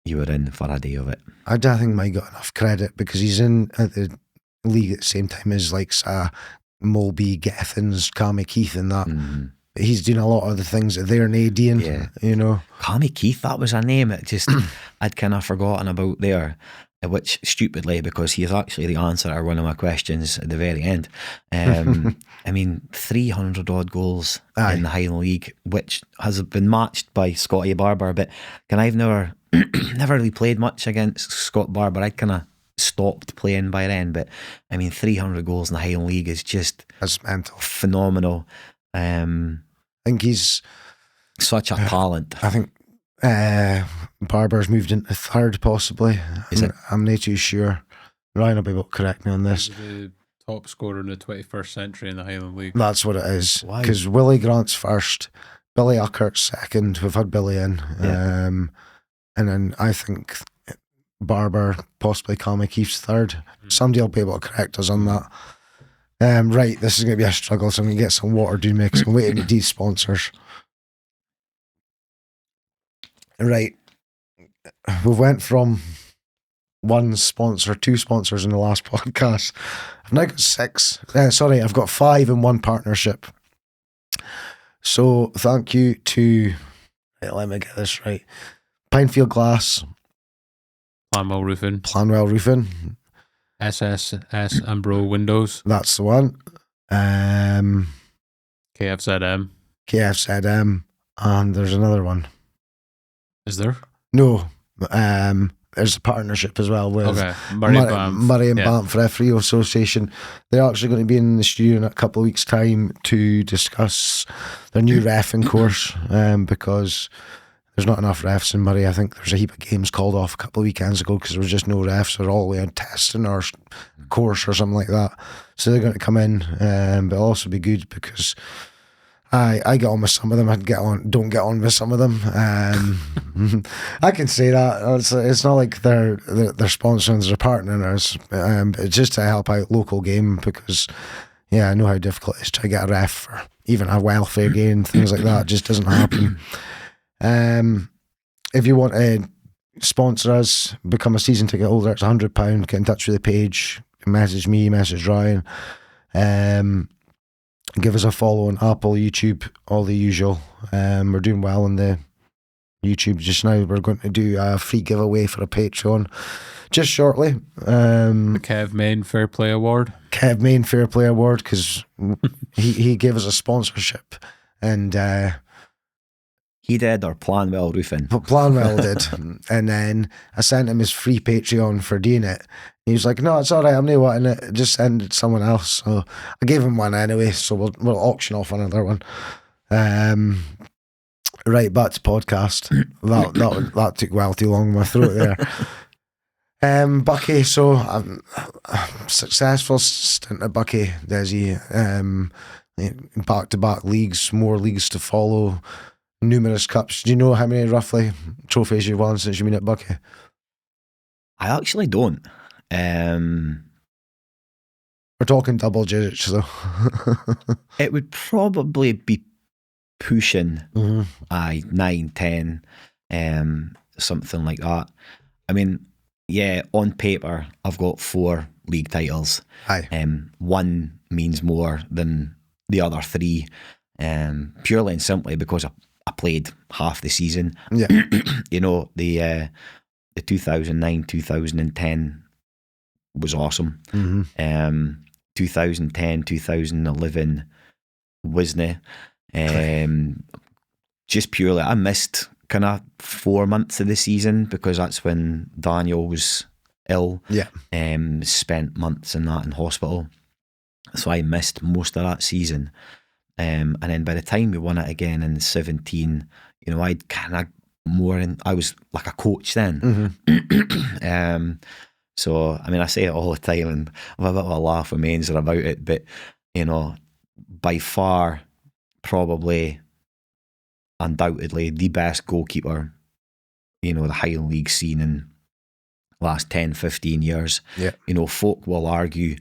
you were in for a day of it. I don't think Mike got enough credit because he's in at the league at the same time as like Mulby, Gethins, Cammy Keith and that. Mm-hmm. He's doing a lot of the things that they're not doing, Cammy Keith, that was a name that just I'd kind of forgotten about there, which stupidly, because he is actually the answer to one of my questions at the very end. 300 odd goals in the Highland League, which has been matched by Scotty Barber, but I've never really played much against Scott Barber. I'd kind of stopped playing by then, but 300 goals in the Highland League is just mental, phenomenal. I think he's such a talent. I think Barber's moved into third, possibly. I'm not too sure. Ryan will be able to correct me on this. The top scorer in the 21st century in the Highland League. That's what it is. Because Willie Grant's first, Billy Uckert's second. We've had Billy in, and then I think Barber, possibly Cammy Keith's third. Somebody will be able to correct us on that. Right, this is going to be a struggle, so I'm going to get some water doing me because I'm waiting to these sponsors. Right, we went from one sponsor, two sponsors in the last podcast. I've now got six. I've got 5 in one partnership. So thank you to, let me get this right, Pinefield Glass, Planwell Roofing, SSS and Bro Windows. That's the one. KFZM, and there's another one. Is there? No. There's a partnership as well with Murray and Banff Referee Association. They're actually going to be in the studio in a couple of weeks' time to discuss their new reffing course, because there's not enough refs in Murray. I think there's a heap of games called off a couple of weekends ago because there was just no refs. They're all the way on testing or course or something like that. So they're going to come in, but it'll also be good because I get on with some of them. Don't get on with some of them. I can say that. It's not like they're sponsoring, they're partnering us. It's just to help out local game because, I know how difficult it is to get a ref for even a welfare game, things like that. It just doesn't happen. If you want to sponsor us, become a season ticket holder, it's £100. Get in touch with the page, message me, message Ryan. Give us a follow on Apple, YouTube, all the usual. We're doing well on the YouTube just now. We're going to do a free giveaway for a Patreon just shortly. The Kev Main Fair Play Award. Because he gave us a sponsorship and he did, or Planwell Roofing. Planwell did. And then I sent him his free Patreon for doing it. He was like, no, it's all right, I'm not wanting it. Just send it to someone else. So I gave him one anyway, so we'll auction off another one. Right, back to podcast. That took well too long in my throat there. Buckie, so I'm successful stint at Buckie, Dezzy. Back-to-back leagues, more leagues to follow. Numerous cups. Do you know how many roughly trophies you've won since you've been at Buckie? I actually don't. We're talking double digits, though. It would probably be pushing 9, 10, something like that. I mean, yeah, on paper, I've got 4 league titles. Aye. One means more than the other 3, purely and simply because I played half the season. Yeah. You know, the 2009, 2010 was awesome. 2010, 2011 wasn't. Just purely, I missed kind of 4 months of the season because that's when Daniel was ill. Yeah. Spent months in hospital. So I missed most of that season. And then by the time we won it again in 17, you know, I'd kind of I was like a coach then. So, I mean, I say it all the time and I have a bit of a laugh with Mainzer about it, but, you know, by far, probably, undoubtedly, the best goalkeeper, you know, the Highland League seen in the last 10, 15 years. Yeah. You know, folk will argue,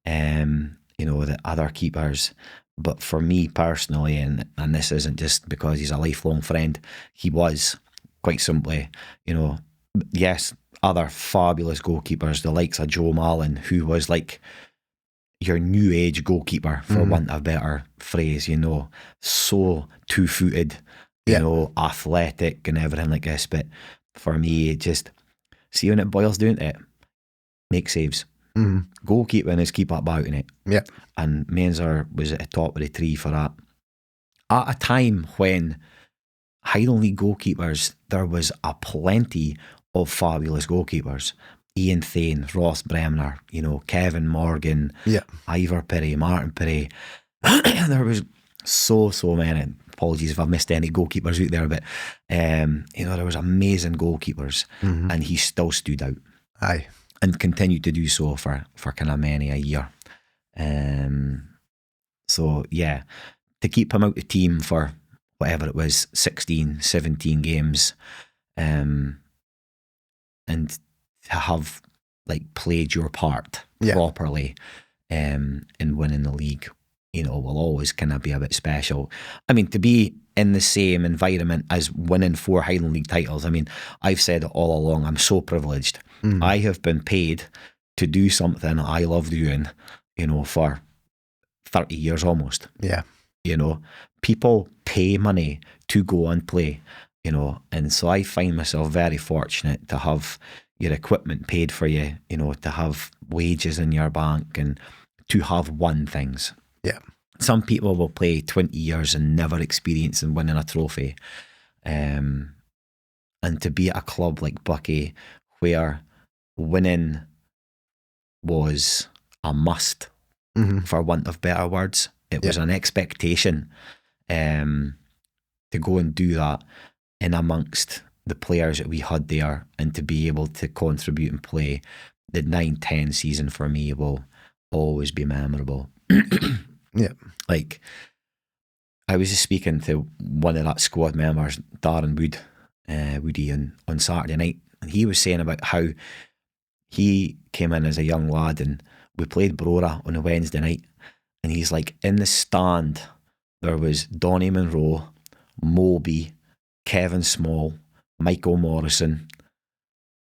you know, that other keepers, but for me personally, and this isn't just because he's a lifelong friend, he was, quite simply, you know, yes, other fabulous goalkeepers, the likes of Joe Mallon, who was like your new age goalkeeper, for want of a better phrase, you know, so 2-footed, you know, athletic and everything like this. But for me, it just, see when it boils down to it, make saves. Goalkeeping is keep up about in it. Yeah. And Mainzer was at the top of the tree for that. At a time when Highland League goalkeepers, there was a plenty of fabulous goalkeepers. Ian Thane, Ross Bremner, you know, Kevin Morgan, Ivor Perry, Martin Perry. There was so many. Apologies if I've missed any goalkeepers out there, but you know, there was amazing goalkeepers, and he still stood out. Aye. And continued to do so for kind of many a year. So yeah, to keep him out the team for whatever it was, 16, 17 games, and to have like played your part properly in winning the league, you know, will always kind of be a bit special. I mean, to be in the same environment as winning 4 Highland League titles, I mean, I've said it all along, I'm so privileged. I have been paid to do something I love doing, you know, for 30 years almost. Yeah. You know, people pay money to go and play, you know, and so I find myself very fortunate to have your equipment paid for you, you know, to have wages in your bank and to have won things. Yeah. Some people will play 20 years and never experience and winning a trophy. And to be at a club like Buckie where winning was a must, for want of better words. It was an expectation to go and do that in amongst the players that we had there, and to be able to contribute and play. The 9-10 season for me will always be memorable. Yeah. Like, I was just speaking to one of that squad members, Darren Woody, on Saturday night, and he was saying about how he came in as a young lad and we played Brora on a Wednesday night, and he's like, in the stand there was Donny Monroe, Moby, Kevin Small, Michael Morrison,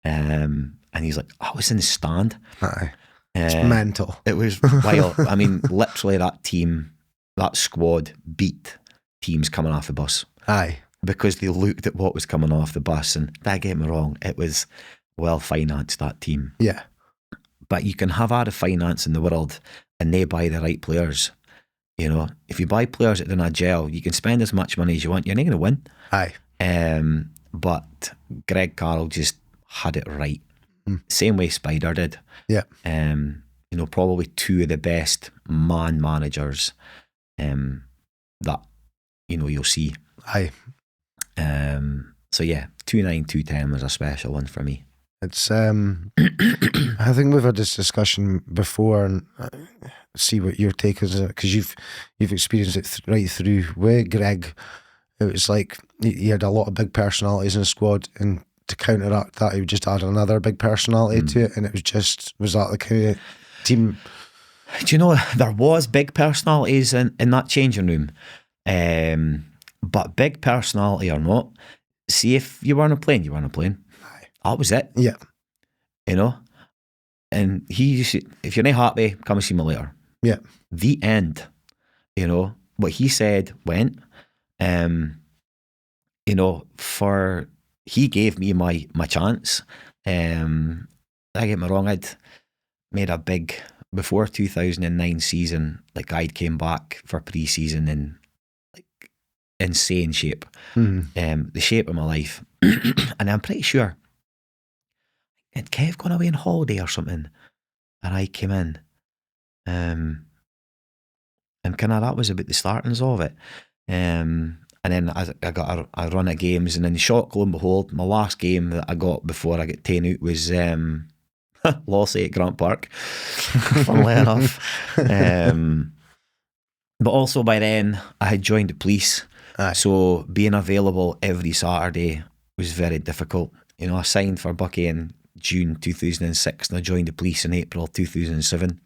and he's like, I was in the stand. Aye. It's mental. It was wild. I mean, literally that squad beat teams coming off the bus. Aye. Because they looked at what was coming off the bus, and don't get me wrong, it was well financed, that team. Yeah. But you can have all the finance in the world and they buy the right players. You know, if you buy players that do not gel, you can spend as much money as you want, you're not going to win. Aye. But Greg Carroll just had it right. Same way Spider did. Yeah. You know, probably 2 of the best man managers that, you know, you'll see. Aye. So yeah, 2-9, 2-10 was a special one for me. It's I think we've had this discussion before, and see what your take is, because you've experienced it right through with Greg. It was like he had a lot of big personalities in the squad, and to counteract that, he would just add another big personality to it, and it was that the kind of team? Do you know, there was big personalities in that changing room, but big personality or not, see, if you weren't playing, you weren't playing. That was it. Yeah. You know? And he used to, if you're not happy, come and see me later. Yeah. The end. You know? What he said went. You know, he gave me my chance. I get me wrong, I'd made a big, before 2009 season, like I'd came back for pre-season in like insane shape. The shape of my life. And I'm pretty sure had Kev gone away on holiday or something, and I came in, and kind of that was about the startings of it, and then I got a run of games, and then shock, lo and behold, my last game that I got before I got taken out was Lossy at Grant Park, funnily enough. But also by then I had joined the police, so being available every Saturday was very difficult. You know, I signed for Buckie in June 2006 and I joined the police in April 2007.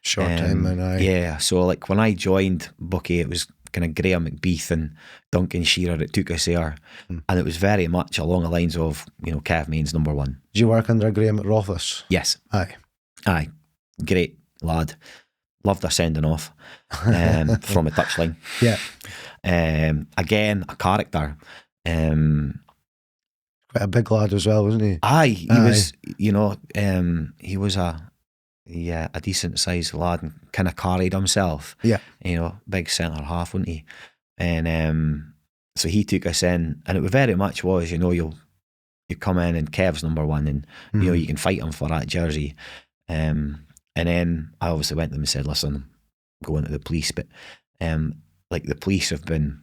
Short time then, Yeah, so like when I joined Buckie, it was kind of Graham McBeath and Duncan Shearer that took us there, and it was very much along the lines of, you know, Kev Main's number one. Did you work under Graham at Rothes? Yes. Aye. Great lad. Loved our sending off from a touchline. Yeah. Again, a character. Quite a big lad as well, wasn't he? He was, you know, he was a decent sized lad and kind of carried himself. Yeah. You know, big centre half, wasn't he? And so he took us in, and it very much was, you know, you come in and Kev's number one, and you know, you can fight him for that jersey. And then I obviously went to them and said, listen, I'm going to the police, but like the police have been,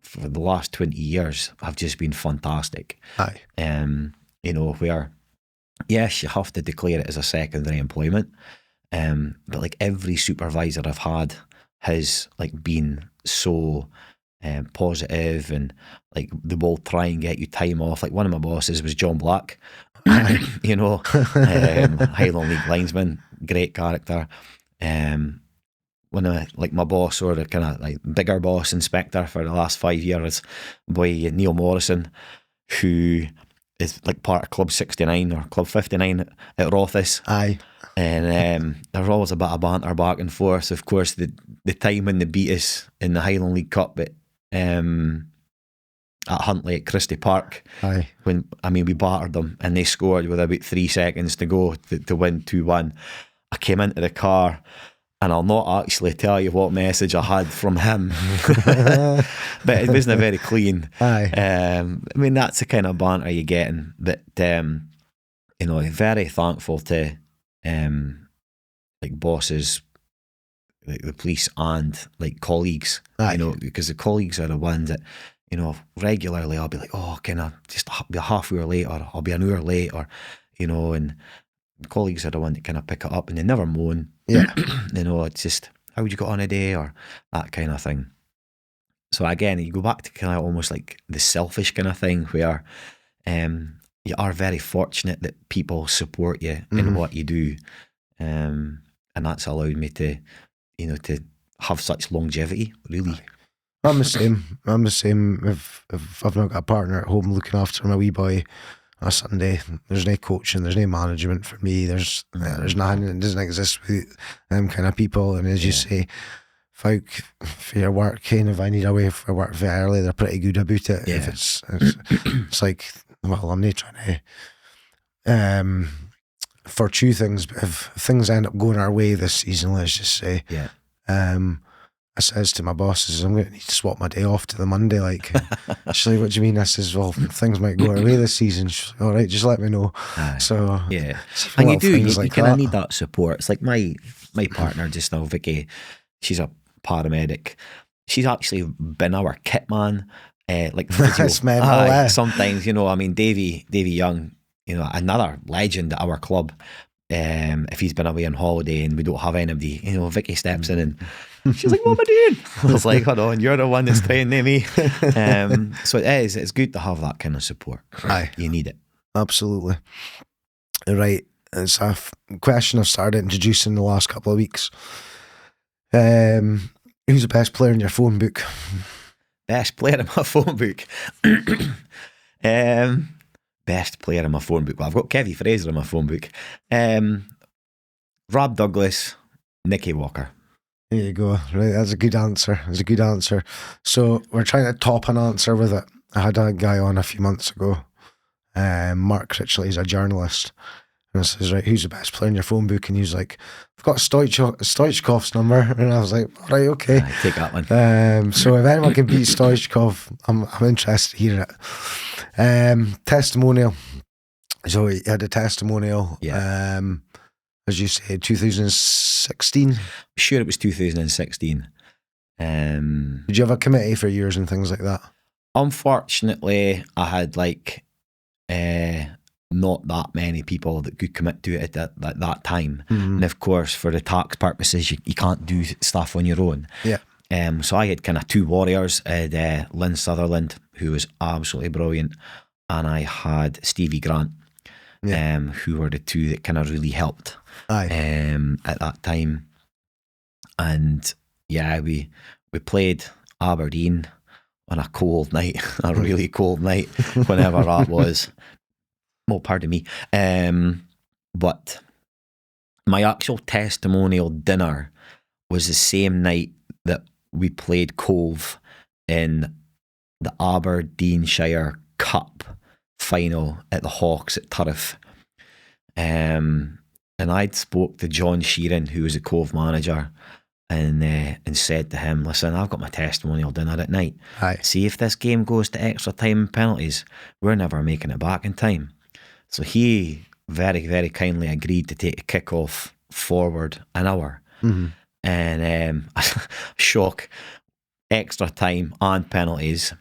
for the last 20 years, have just been fantastic. You know, where, yes, you have to declare it as a secondary employment, but like every supervisor I've had has like been so positive, and like they will try and get you time off. Like one of my bosses was John Black, you know, Highland League linesman, great character. One of my boss, or the kind of like bigger boss inspector for the last 5 years, boy Neil Morrison, who is like part of Club 69 or Club 59 at Rothes. And there's always a bit of banter back and forth. Of course, the time when they beat us in the Highland League Cup at Huntly at Christie Park, when we battered them and they scored with about 3 seconds to go to win 2-1. I came into the car, and I'll not actually tell you what message I had from him, but it wasn't very clean. That's the kind of banter you're getting. But you know, very thankful to like bosses, like the police, and like colleagues. You know, because the colleagues are the ones that, you know, regularly I'll be like, oh, can I just be a half hour late, or I'll be an hour late, or you know, and colleagues are the one that kind of pick it up, and they never moan. You know, it's just, how would you get on a day, or that kind of thing. So again, you go back to kind of almost like the selfish kind of thing, where you are very fortunate that people support you in what you do, and that's allowed me to, you know, to have such longevity, really. I'm the same. If I've not got a partner at home looking after my wee boy on a Sunday, there's no coaching, there's no management for me, there's nothing. It doesn't exist with them kind of people. And as you say, folk for your work, and if I need away for work very early, they're pretty good about it. If it's like, well, I'm not trying to fortune things, but if things end up going our way this season, let's just say, I says to my bosses, I'm going to need to swap my day off to the Monday. Like, she's like, what do you mean? I says, well, things might go our way this season. She's like, all right, just let me know. So yeah, and you do, you kind of need that support. It's like my partner just now, Vicky, she's a paramedic. She's actually been our kit man, like physio. Sometimes, you know, I mean, Davy Young, you know, another legend at our club, if he's been away on holiday and we don't have anybody, Vicky steps in and she's like, what am I doing? I was like, hold on, you're the one that's training me. So it's good to have that kind of support. Aye. You need it. Absolutely. Right. It's a question I've started introducing the last couple of weeks. Who's the best player in your phone book? Best player in my phone book. Best player in my phone book. Well, I've got Kevy Fraser in my phone book. Rob Douglas, Nicky Walker. There you go. Right, that's a good answer. So we're trying to top an answer with it. I had a guy on a few months ago. Mark Critchley, he's a journalist. And I says, right, who's the best player in your phone book? And he was like, I've got Stoichkov's number. And I was like, all right, okay. Take that one. So if anyone can beat Stoichkov, I'm interested to hear it. Testimonial. So he had a testimonial. Yeah. As you say, 2016. Sure, it was 2016. Did you have a committee for years and things like that? Unfortunately, I had not that many people that could commit to it at that time. Mm-hmm. And of course, for the tax purposes, you can't do stuff on your own. Yeah. So I had kind of two warriors. I had Lynn Sutherland, who was absolutely brilliant, and I had Stevie Grant, who were the two that kind of really helped at that time. And yeah, we played Aberdeen on a cold night, a really cold night, whenever that was. Well, pardon me. But my actual testimonial dinner was the same night that we played Cove in the Aberdeenshire Cup final at the Hawks at Turriff. And I'd spoke to John Sheeran, who was the Cove manager, and said to him, listen, I've got my testimonial dinner at night. Aye. See, if this game goes to extra time and penalties, we're never making it back in time. So he very, very kindly agreed to take a kick-off forward an hour. Mm-hmm. And shock, extra time and penalties.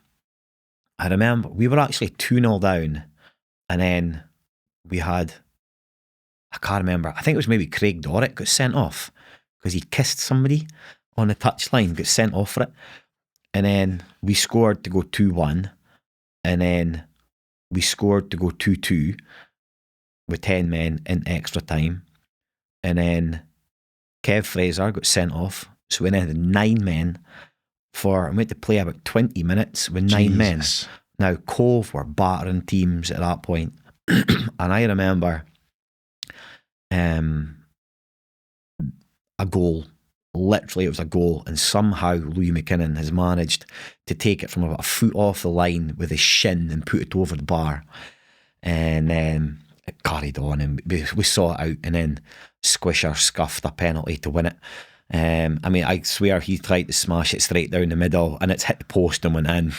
I remember we were actually 2-0 down, and then we had, I can't remember, I think it was maybe Craig Dorrit got sent off because he kissed somebody on the touchline, got sent off for it. And then we scored to go 2-1, and then we scored to go 2-2 with 10 men in extra time. And then Kev Fraser got sent off. So we then had 9 men we had to play about 20 minutes with 9 men. Now, Cove were battering teams at that point. And I remember a goal. Literally, it was a goal, and somehow Louis McKinnon has managed to take it from about a foot off the line with his shin and put it over the bar, and then it carried on, and we saw it out, and then Squisher scuffed a penalty to win it. I mean, I swear he tried to smash it straight down the middle, and it's hit the post and went in.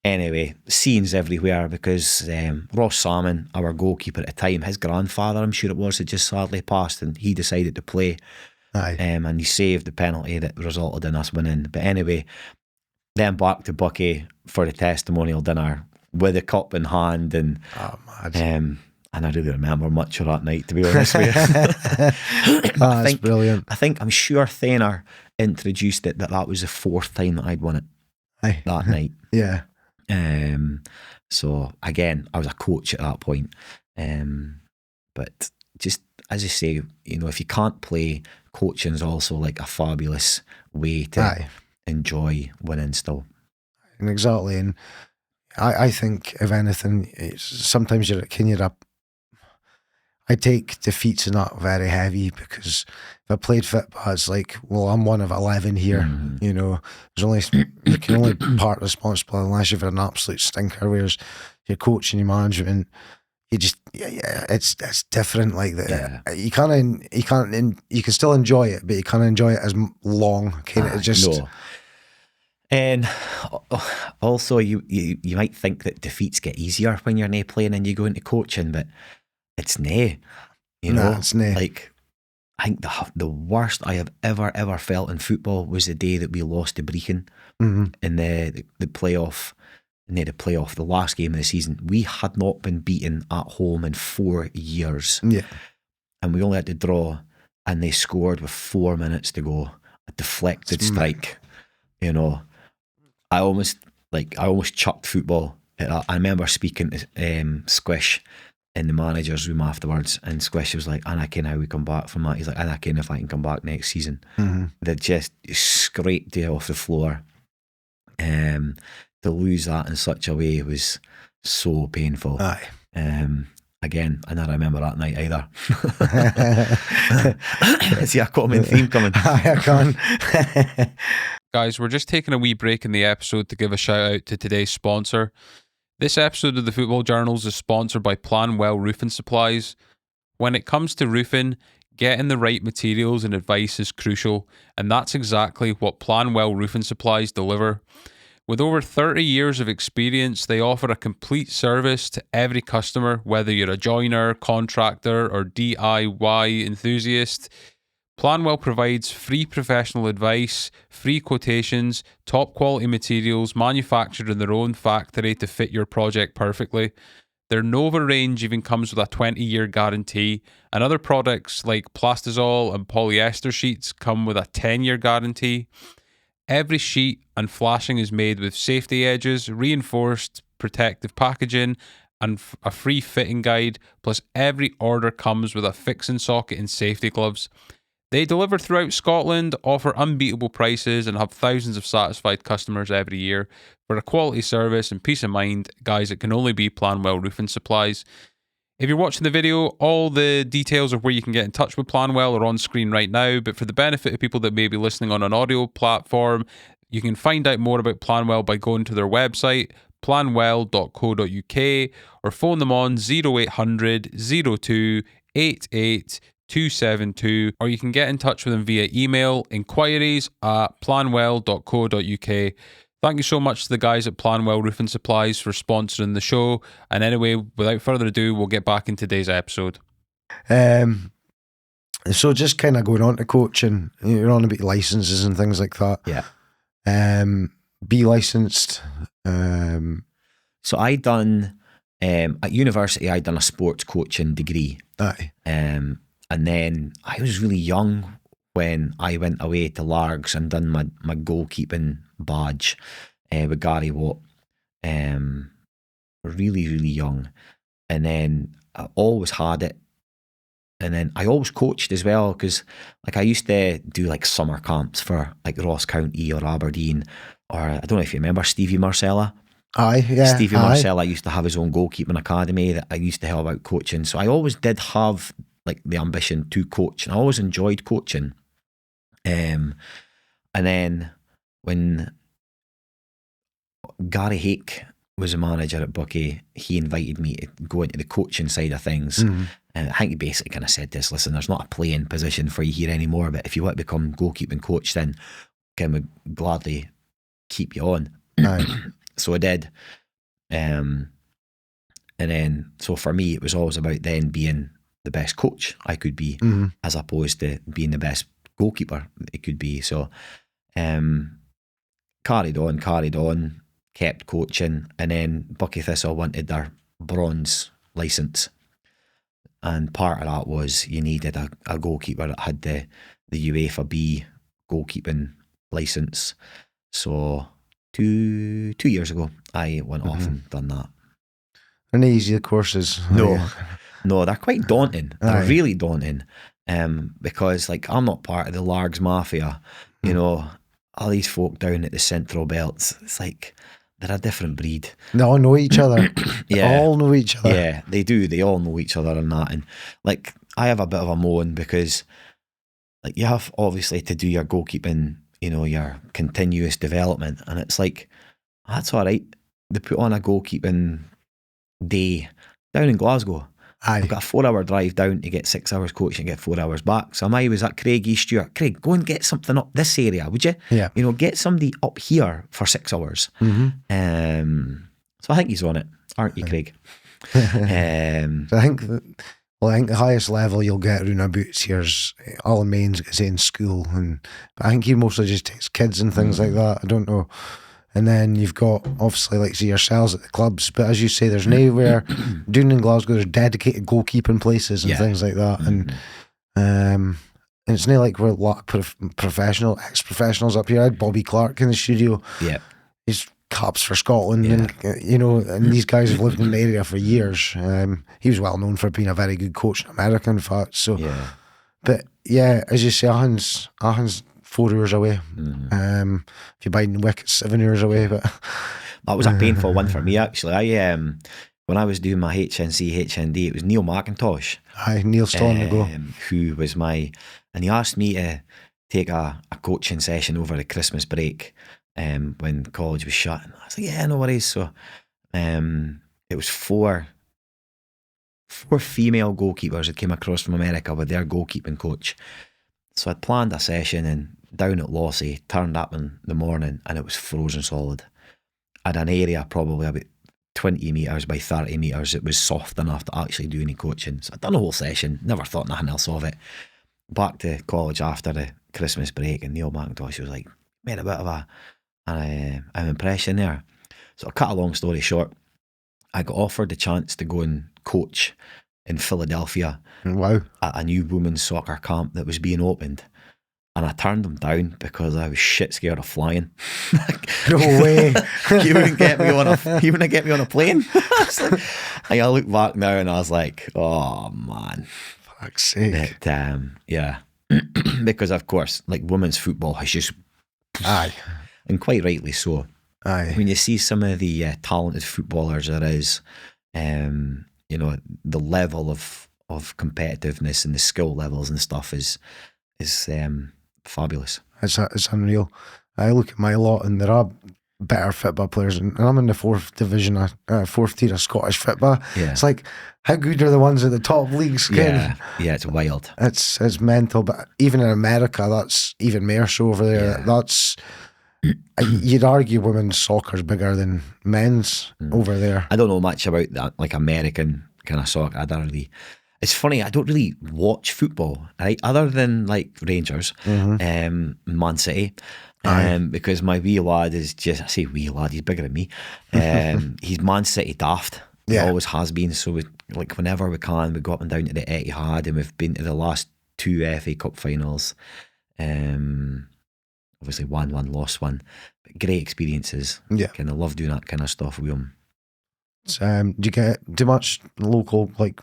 Anyway, scenes everywhere because Ross Salmon, our goalkeeper at the time, his grandfather, I'm sure it was, had just sadly passed, and he decided to play. Aye. And he saved the penalty that resulted in us winning. But anyway, then back to Buckie for the testimonial dinner with the cup in hand, and and I really remember much of that night, to be honest with you. That's brilliant. I'm sure Thaner introduced it that was the 4th time that I'd won it that night. Yeah. So again, I was a coach at that point. But just as you say, if you can't play, coaching is also like a fabulous way to enjoy winning still. And exactly. And I think, if anything, sometimes I take defeats and not very heavy, because if I played football, it's like, well, I'm one of 11 here. There's you can only part responsible unless you've had an absolute stinker. Whereas your coach and your management, you just it's different like that. You can still enjoy it, but you can't enjoy it as long. No. And also you might think that defeats get easier when you're not playing and you go into coaching, but it's nae. It's nae. Like, I think the worst I have ever felt in football was the day that we lost to Brechin in the playoff. The last game of the season. We had not been beaten at home in 4 years. Yeah. and we only had to draw, and they scored with 4 minutes to go. A deflected strike, you know. I almost chucked football at that. I remember speaking to Squish in the manager's room afterwards, and Squish was like, and I ken how we come back from that. He's like, and I ken if I can come back next season. They just scraped it off the floor. To lose that in such a way was so painful. Again, I don't remember that night either. Is there a common theme coming? I can't. Guys, we're just taking a wee break in the episode to give a shout out to today's sponsor. This episode of the Football Journals is sponsored by Planwell Roofing Supplies. When it comes to roofing, getting the right materials and advice is crucial, and that's exactly what Planwell Roofing Supplies deliver. With over 30 years of experience, they offer a complete service to every customer, whether you're a joiner, contractor, or DIY enthusiast. Planwell provides free professional advice, free quotations, top quality materials manufactured in their own factory to fit your project perfectly. Their Nova range even comes with a 20-year guarantee, and other products like Plastizol and polyester sheets come with a 10-year guarantee. Every sheet and flashing is made with safety edges, reinforced protective packaging, and a free fitting guide, plus every order comes with a fixing socket and safety gloves. They deliver throughout Scotland, offer unbeatable prices, and have thousands of satisfied customers every year. For a quality service and peace of mind, guys, it can only be Planwell Roofing Supplies. If you're watching the video, all the details of where you can get in touch with Planwell are on screen right now, but for the benefit of people that may be listening on an audio platform, you can find out more about Planwell by going to their website, planwell.co.uk, or phone them on 0800 02 88 272, or you can get in touch with them via email, inquiries@planwell.co.uk. Thank you so much to the guys at Planwell Roofing Supplies for sponsoring the show. And anyway, without further ado, we'll get back in today's episode. So just kind of going on to coaching, you're on about licenses and things like that. Yeah. Be licensed. So I done at university. I done a sports coaching degree. Aye. And then I was really young when I went away to Largs and done my goalkeeping badge with Gary Watt. Really, really young. And then I always had it. And then I always coached as well, because like I used to do like summer camps for like Ross County or Aberdeen, or I don't know if you remember Stevie Marcella. Aye, yeah. Stevie Marcella used to have his own goalkeeping academy that I used to help out coaching. So I always did have like the ambition to coach, and I always enjoyed coaching. And then when Gary Hake was a manager at Buckie, he invited me to go into the coaching side of things. And I think he basically kind of said this: listen, there's not a playing position for you here anymore, but if you want to become goalkeeping coach, then can we gladly keep you on. So I did. And then, so for me, it was always about then being the best coach I could be, as opposed to being the best goalkeeper it could be. So carried on, kept coaching, and then Buckie Thistle wanted their bronze licence, and part of that was you needed a goalkeeper that had the UEFA B goalkeeping licence. So 2 years ago I went off and done that. And easy the courses. No, they're quite daunting. They're really daunting. Because like I'm not part of the Largs Mafia, you know, all these folk down at the Central Belts, it's like they're a different breed. They all know each other. They all know each other. Yeah, they do. They all know each other and that. And like I have a bit of a moan, because like you have obviously to do your goalkeeping, you know, your continuous development, and it's like that's all right. They put on a goalkeeping day down in Glasgow. I've got a 4-hour drive down to get 6 hours coaching, get 4 hours back. So I was at Craig E. Stewart. Craig, go and get something up this area, would you? Yeah. You know, get somebody up here for 6 hours. So I think he's on it, aren't you, Craig? So I think the highest level you'll get around our boots here is all in mains is in school, and I think he mostly just takes kids and things like that. I don't know. And then you've got obviously like yourselves at the clubs, but as you say, there's nowhere down in Glasgow. There's dedicated goalkeeping places and things like that, and it's not like we're a lot of ex-professionals up here. I had Bobby Clark in the studio. Yeah, he's caps for Scotland, and and these guys have lived in the area for years. He was well known for being a very good coach in America, in fact. So, but yeah, as you say, Aachen 4 hours away. If you buy in Wick, it's 7 hours away. But that was a painful one for me, actually. I when I was doing my HNC, HND, it was Neil McIntosh. Aye, Neil's still on the go. Who was and he asked me to take a coaching session over the Christmas break when college was shut. And I was like, yeah, no worries. So it was four female goalkeepers that came across from America with their goalkeeping coach. So I'd planned a session and down at Lossy, turned up in the morning, and it was frozen solid. I had an area probably about 20 metres by 30 metres. It was soft enough to actually do any coaching. So I'd done a whole session, never thought nothing else of it. Back to college after the Christmas break, and Neil McIntosh was like, made a bit of an impression there. So to cut a long story short, I got offered the chance to go and coach in Philadelphia. Wow. At a new women's soccer camp that was being opened. And I turned them down because I was shit scared of flying. No way. You wouldn't get me on a plane. I look back now and I was like, oh man. Fuck's sake. But, yeah. Because of course, like women's football has just and quite rightly so. Aye. When you see some of the talented footballers there is, the level of competitiveness and the skill levels and stuff is fabulous. It's unreal. I look at my lot and there are better football players, and I'm in the fourth tier of Scottish football. Yeah. It's like, how good are the ones at the top leagues? Yeah, it's wild. It's mental. But even in America, that's even more so over there. That's you'd argue women's soccer's bigger than men's over there. I don't know much about that, like American kind of soccer. I don't really. It's funny, I don't really watch football, right? Other than like Rangers, Man City, because my wee lad is just, I say wee lad, he's bigger than me. He's Man City daft. He always has been. So like whenever we can, we go up and down to the Etihad, and we've been to the last 2 FA Cup finals. Obviously won one, lost one. But great experiences. Yeah. Kind of love doing that kind of stuff with him. Do you get too much local like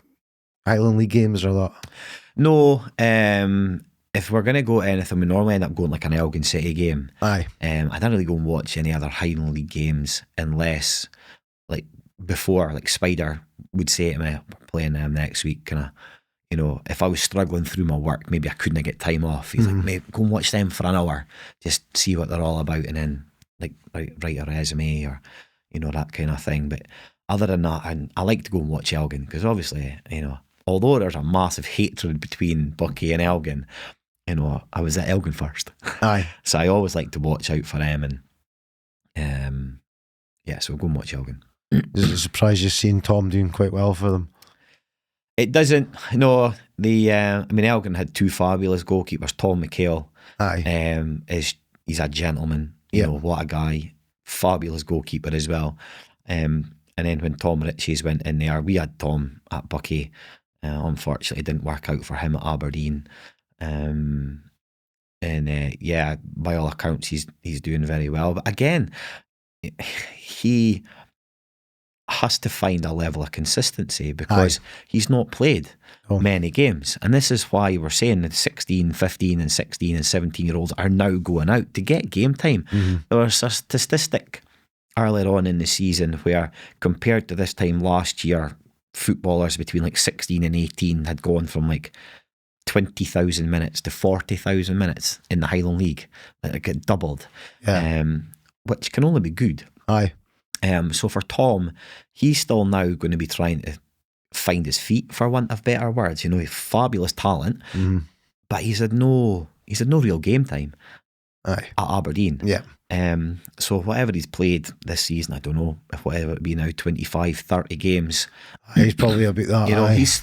Highland League games or that? No, if we're going to go to anything, we normally end up going like an Elgin City game. Aye. I don't really go and watch any other Highland League games unless, like before, like Spider would say to me, we're playing them next week, kind of, if I was struggling through my work, maybe I couldn't get time off. He's like, mate, go and watch them for an hour, just see what they're all about, and then like write a resume or, that kind of thing. But other than that, I like to go and watch Elgin, because obviously, although there's a massive hatred between Buckie and Elgin, I was at Elgin first. Aye. So I always like to watch out for them, and so we'll go and watch Elgin. Does it surprise you seeing Tom doing quite well for them? It doesn't. No, Elgin had 2 fabulous goalkeepers. Tom McHale, he's a gentleman. What a guy. Fabulous goalkeeper as well. And then when Tom Ritchie's went in there, we had Tom at Buckie. Unfortunately, it didn't work out for him at Aberdeen. By all accounts, he's doing very well. But again, he has to find a level of consistency, because he's not played many games. And this is why we're saying that 16, 15 and 16 and 17-year-olds are now going out to get game time. There was a statistic earlier on in the season where, compared to this time last year, footballers between like 16 and 18 had gone from like 20,000 minutes to 40,000 minutes in the Highland League. Like it doubled, which can only be good. Aye. So for Tom, he's still now going to be trying to find his feet, for want of better words. He's fabulous talent, but he's had no real game time at Aberdeen. Yeah. So whatever he's played this season, I don't know if whatever it be now, 25, 30 games. He's probably about that.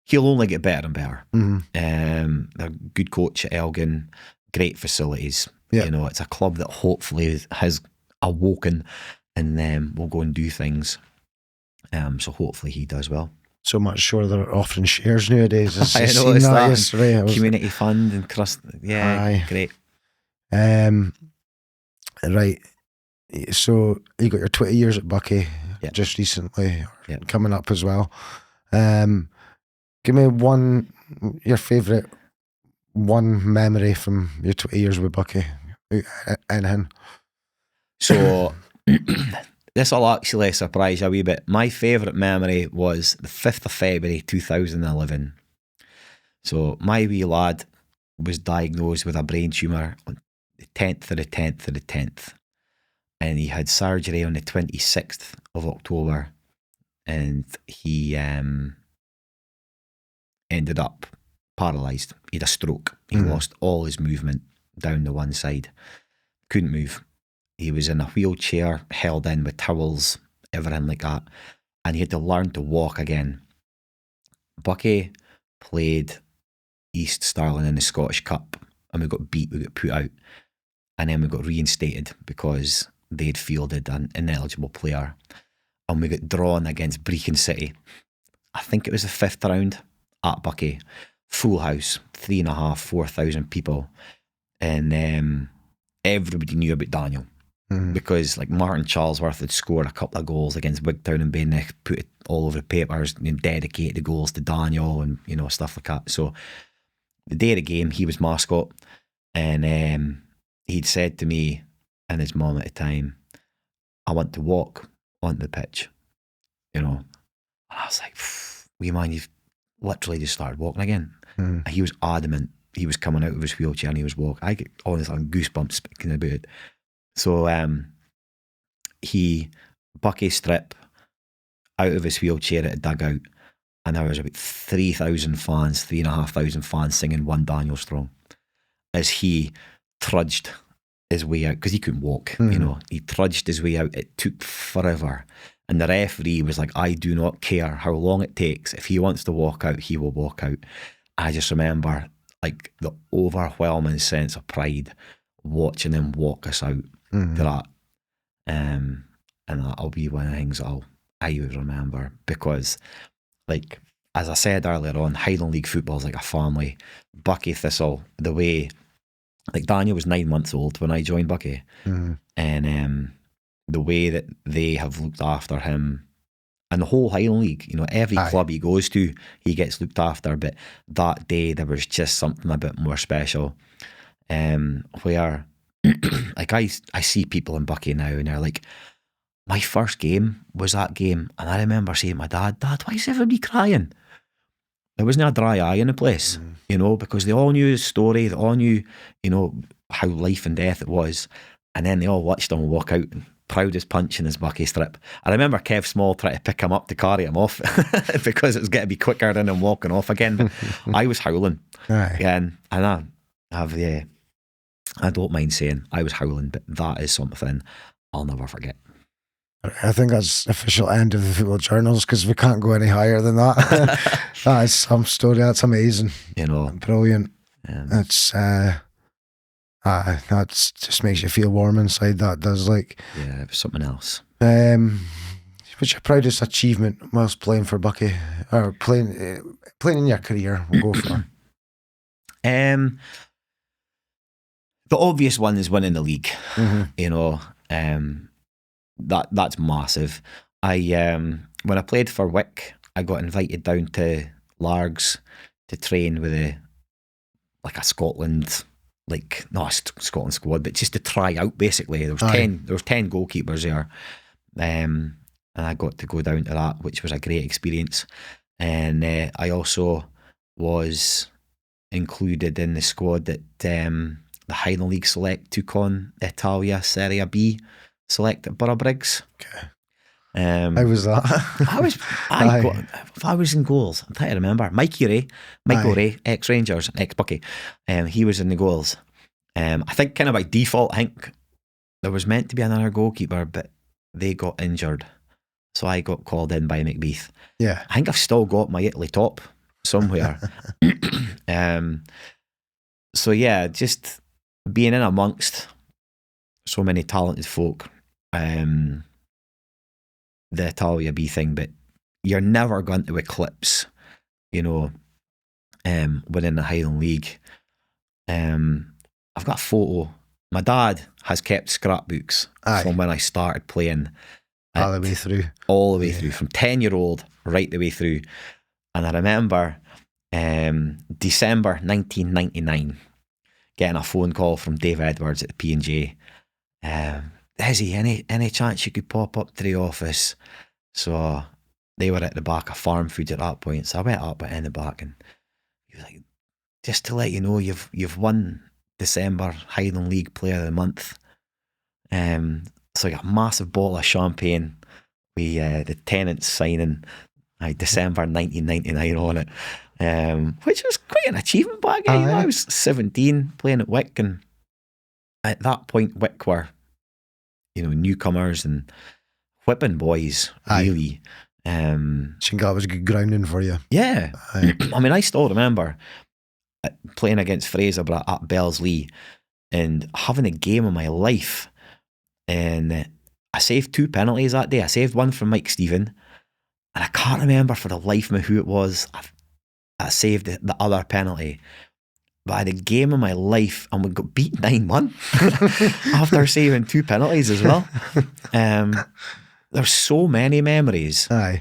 He'll only get better and better. They're a good coach at Elgin, great facilities. Yeah. It's a club that hopefully has awoken, and we'll go and do things. So hopefully he does well. So much sure they're offering shares nowadays. I I've seen noticed that that. yesterday. Community fund and crust. Yeah, Aye. great. Right. So you got your 20 years at Buckie just recently, coming up as well. Give me your favourite one memory from your 20 years with Buckie. Anything. So this will actually surprise you a wee bit. My favourite memory was the 5th of February 2011. So my wee lad was diagnosed with a brain tumour on the 10th of the 10th of the 10th. And he had surgery on the 26th of October. And he ended up paralysed. He had a stroke. He lost all his movement down the one side. Couldn't move. He was in a wheelchair, held in with towels, everything like that. And he had to learn to walk again. Buckie played East Stirling in the Scottish Cup, and we got beat, we got put out. And then we got reinstated because they'd fielded an ineligible player. And we got drawn against Elgin City. I think it was the 5th round at Buckie. Full house, 3,500, 4,000 people. And everybody knew about Daniel. Because like Martin Charlesworth had scored a couple of goals against Wigtown and Bainich, put it all over the papers and dedicated the goals to Daniel and stuff like that. So the day of the game, he was mascot, and he'd said to me and his mum at the time, I want to walk onto the pitch, And I was like, wee man, you've literally just started walking again. And he was adamant. He was coming out of his wheelchair and he was walking. I get honestly goosebumps speaking about it. So Buckie strip out of his wheelchair at a dugout, and there was about 3,000 fans, 3,500 fans singing One Daniel Strong as he trudged his way out, because he couldn't walk, he trudged his way out. It took forever. And the referee was like, I do not care how long it takes. If he wants to walk out, he will walk out. I just remember like the overwhelming sense of pride watching him walk us out to that. And that'll be one of the things I would remember, because like, as I said earlier on, Highland League football is like a family. Buckie Thistle, the way, like Daniel was 9 months old when I joined Buckie, and the way that they have looked after him, and the whole Highland League, every club he goes to, he gets looked after. But that day there was just something a bit more special, where like I see people in Buckie now and they're like, my first game was that game, and I remember saying to my dad, why is everybody crying? There wasn't a dry eye in the place, because they all knew his story, they all knew, how life and death it was. And then they all watched him walk out, proud as punch in his Buckie strip. I remember Kev Small trying to pick him up to carry him off because it was going to be quicker than him walking off again. But I was howling. And I don't mind saying I was howling, but that is something I'll never forget. I think that's the official end of the football journals, because we can't go any higher than that. That is some story. That's amazing. Brilliant. That's just makes you feel warm inside. That does. Like, yeah, it was something else. What's your proudest achievement whilst playing for Buckie, or playing in your career? We'll go for. The obvious one is winning the league. That's massive. When I played for Wick, I got invited down to Largs to train with a Scotland, not a Scotland squad, but just to try out. Basically, there was 10 goalkeepers there, and I got to go down to that, which was a great experience. And I also was included in the squad that the Highland League Select took on Italia Serie B Select at Borough Briggs. Okay. How was that? I was in goals. I'm trying to remember. Michael Ray, ex-Rangers, ex-Buckie. He was in the goals. I think kind of by default, I think there was meant to be another goalkeeper, but they got injured. So I got called in by McBeath. Yeah. I think I've still got my Italy top somewhere. So yeah, just being in amongst so many talented folk the Italia B thing, but you're never going to eclipse, winning the Highland League. I've got a photo. My dad has kept scrapbooks from when I started playing. All the way through. All the way through, from 10-year-old right the way through. And I remember December 1999 getting a phone call from Dave Edwards at the P&J. Dezzy, any chance you could pop up to the office? So they were at the back of Farm Foods at that point. So I went up in the back, and he was like, just to let you know, you've won December Highland League Player of the Month. So I got a massive bottle of champagne with the tenants signing December 1999 on it, which was quite an achievement back then. I was 17 playing at Wick, and at that point Wick were newcomers and whipping boys, really. I think that was a good grounding for you. Yeah. I mean, I still remember playing against Fraser at Bellslee and having a game of my life, and I saved 2 penalties that day. I saved one from Mike Stephen, and I can't remember for the life of me who it was. I saved the other penalty, but I had a game of my life, and we got beat 9-1 after saving 2 penalties as well. There's so many memories. But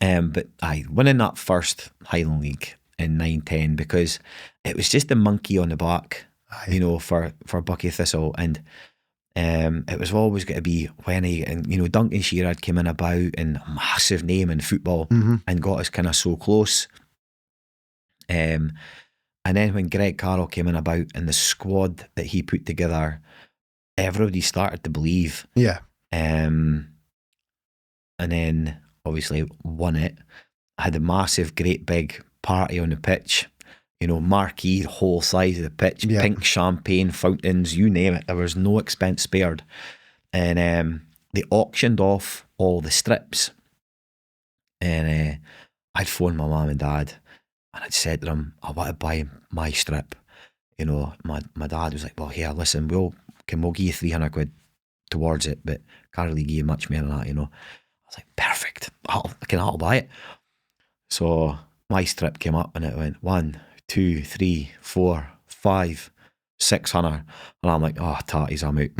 winning that first Highland League in 9-10, because it was just the monkey on the back, for Buckie Thistle, and it was always going to be when Duncan Shearer came in about, and a massive name in football, and got us kind of so close. And then when Greg Carroll came in about, and the squad that he put together, everybody started to believe. Yeah. And then obviously won it. I had a massive, great big party on the pitch. Marquee, the whole size of the pitch, pink champagne fountains, you name it. There was no expense spared. And they auctioned off all the strips. And I'd phoned my mum and dad, and I'd said to them, I want to buy my strip. My dad was like, well, here, listen, we'll give you 300 quid towards it, but can't really give you much more than that, I was like, perfect, I'll buy it. So my strip came up, and it went 1, 2, 3, 4, 5, 600, and I'm like, oh, tatties, I'm out.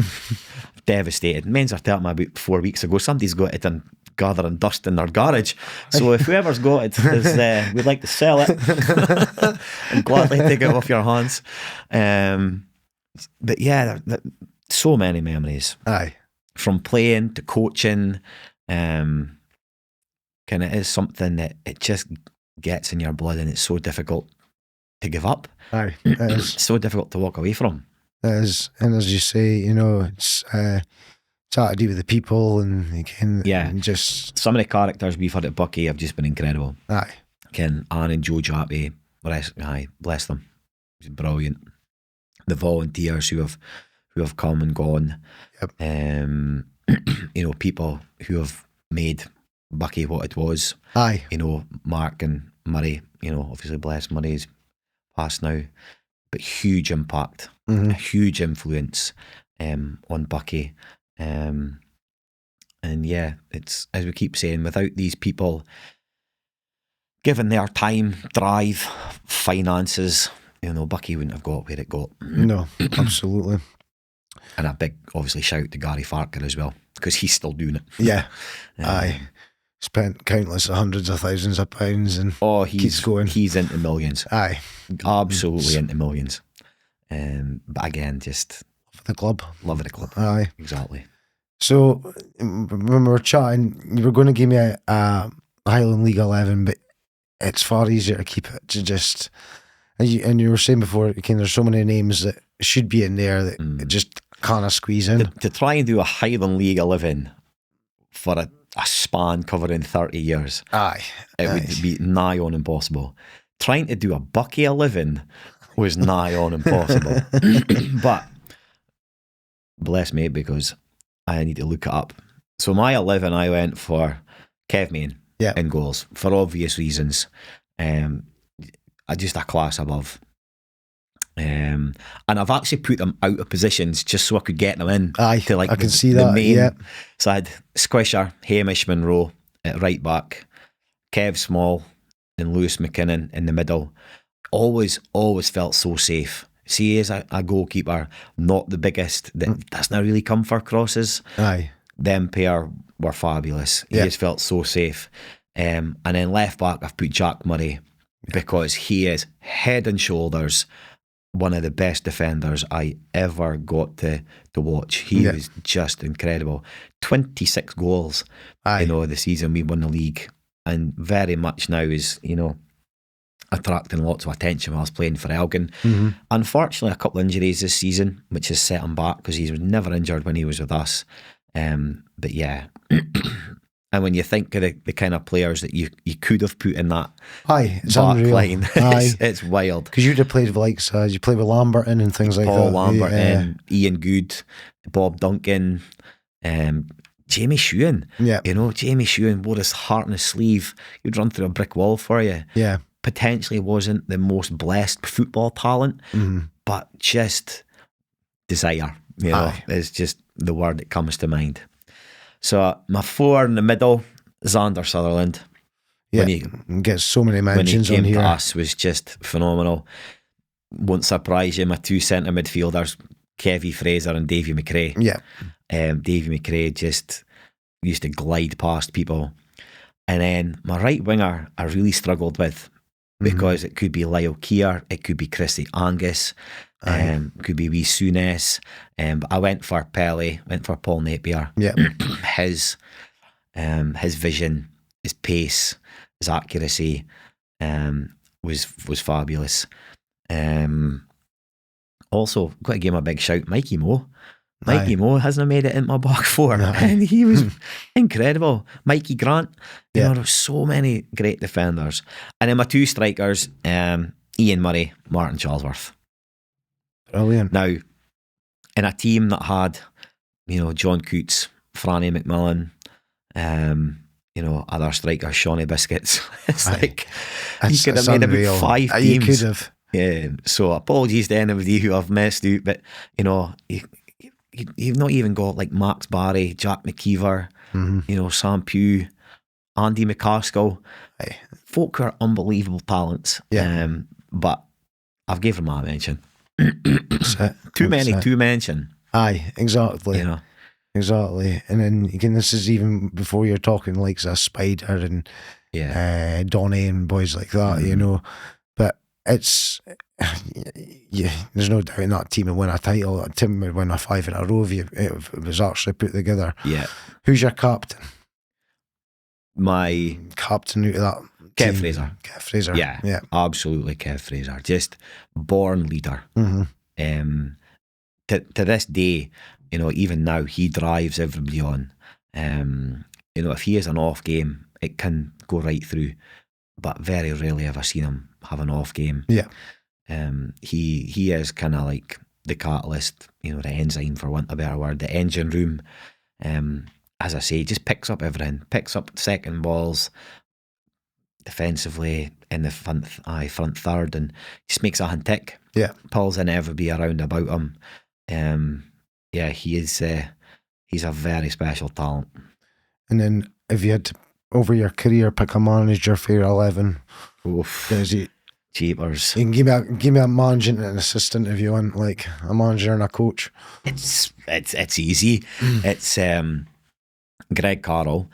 Devastated. Men's are telling me about 4 weeks ago, somebody's got it and gathering dust in their garage. So if whoever's got it, we'd like to sell it. I'm gladly take it off your hands. But yeah, so many memories. From playing to coaching. Kind of is something that it just gets in your blood, and it's so difficult to give up. It is. It's so difficult to walk away from. It is. And as you say, it's how to do with the people, and just some of the characters we've had at Buckie have just been incredible. Anne and Joe Jappy, bless them. It's brilliant. The volunteers who have come and gone. Yep. People who have made Buckie what it was. Mark and Murray, obviously bless Murray's passed now, but huge impact, a huge influence on Buckie. And yeah, it's, as we keep saying, without these people given their time, drive, finances, Buckie wouldn't have got where it got. No, absolutely. And a big, obviously, shout to Gary Farker as well, because he's still doing it. Yeah. Spent countless hundreds of thousands of pounds, and keeps going. He's into millions. Absolutely into millions. But again, just love of the club. Love of the club. Exactly. So when we were chatting, you were going to give me a Highland League 11, but it's far easier to keep it to just, and you were saying before, there's so many names that should be in there that it just can't squeeze in. To try and do a Highland League 11 for a span covering 30 years, it would be nigh on impossible. Trying to do a Buckie 11 was nigh on impossible. But bless me, because I need to look it up. So my 11, I went for Kev Main in goals for obvious reasons. Just a class above. And I've actually put them out of positions just so I could get them in. Aye, to like I can see the that, main. yeah. So I had Squisher, Hamish Monroe at right back, Kev Small and Lewis McKinnon in the middle. Always felt so safe. See, as a goalkeeper, not the biggest, that doesn't really come for crosses. Aye. Them pair were fabulous. He just felt so safe. And then left back, I've put Jack Murray because he is head and shoulders one of the best defenders I ever got to watch. He was just incredible. 26 goals, the season we won the league, and very much now is, attracting lots of attention while I was playing for Elgin. Unfortunately, a couple of injuries this season, which has set him back because he was never injured when he was with us. But yeah. And when you think of the kind of players that you could have put in that it's back unreal. line, it's wild. Because you'd have played with you played with Lamberton and things like Paul that. Lamberton, Ian Good, Bob Duncan, Jamie Shewan. Yeah. Jamie Shewan wore his heart on his sleeve. He'd run through a brick wall for you. Yeah. Potentially wasn't the most blessed football talent, but just desire, is just the word that comes to mind. So my 4 in the middle, Xander Sutherland. Yeah, gets so many mentions when he came on here. to us was just phenomenal. Won't surprise you, my 2 centre midfielders, Kevy Fraser and Davy McRae. Yeah. Davy McRae just used to glide past people. And then my right winger, I really struggled with because it could be Lyle Keir, it could be Christy Angus, it could be wee Souness. But I went for Pelly, went for Paul Napier. Yeah. His vision, his pace, his accuracy was fabulous. Also, got to give him a big shout, Mikey Moe. Mikey Moe hasn't made it in my back 4, and he was incredible. Mikey Grant, there's so many great defenders. And then my 2 strikers, Ian Murray, Martin Charlesworth. Brilliant. Now, in a team that had, John Coots, Franny McMillan, other strikers, Shawnee Biscuits. It's like he could have made about 5 teams. You could have. Yeah. So apologies to anybody who I've messed out, but you've not even got like Max Barry, Jack McKeever, Sam Pugh, Andy McCaskill. Folk who are unbelievable talents. Yeah. But I've given them a mention. Too many to mention. Aye, exactly. Exactly. And then again, this is even before you're talking like a Spider and Donny and boys like that, But it's there's no doubt in that team would win a title. That team would win a 5 in a row if it was actually put together. Yeah. Who's your captain? My captain out of that Kev team? Fraser. Kev Fraser. Yeah. Absolutely Kev Fraser. Just born leader. To this day, even now, he drives everybody on. If he has an off game, it can go right through. But very rarely have I seen him have an off game. Yeah. He is kind of like the catalyst, the enzyme, for want of a better word, the engine room. As I say, just picks up everything, picks up second balls defensively in the front third, and just makes a hand tick. Yeah. Pulls in everybody around about him. He is. He's a very special talent. And then if you had to, over your career, pick a manager for your 11, Dezzy, Jeepers. You can give me a manager and an assistant if you want, like a manager and a coach. It's easy. It's Greg Carroll,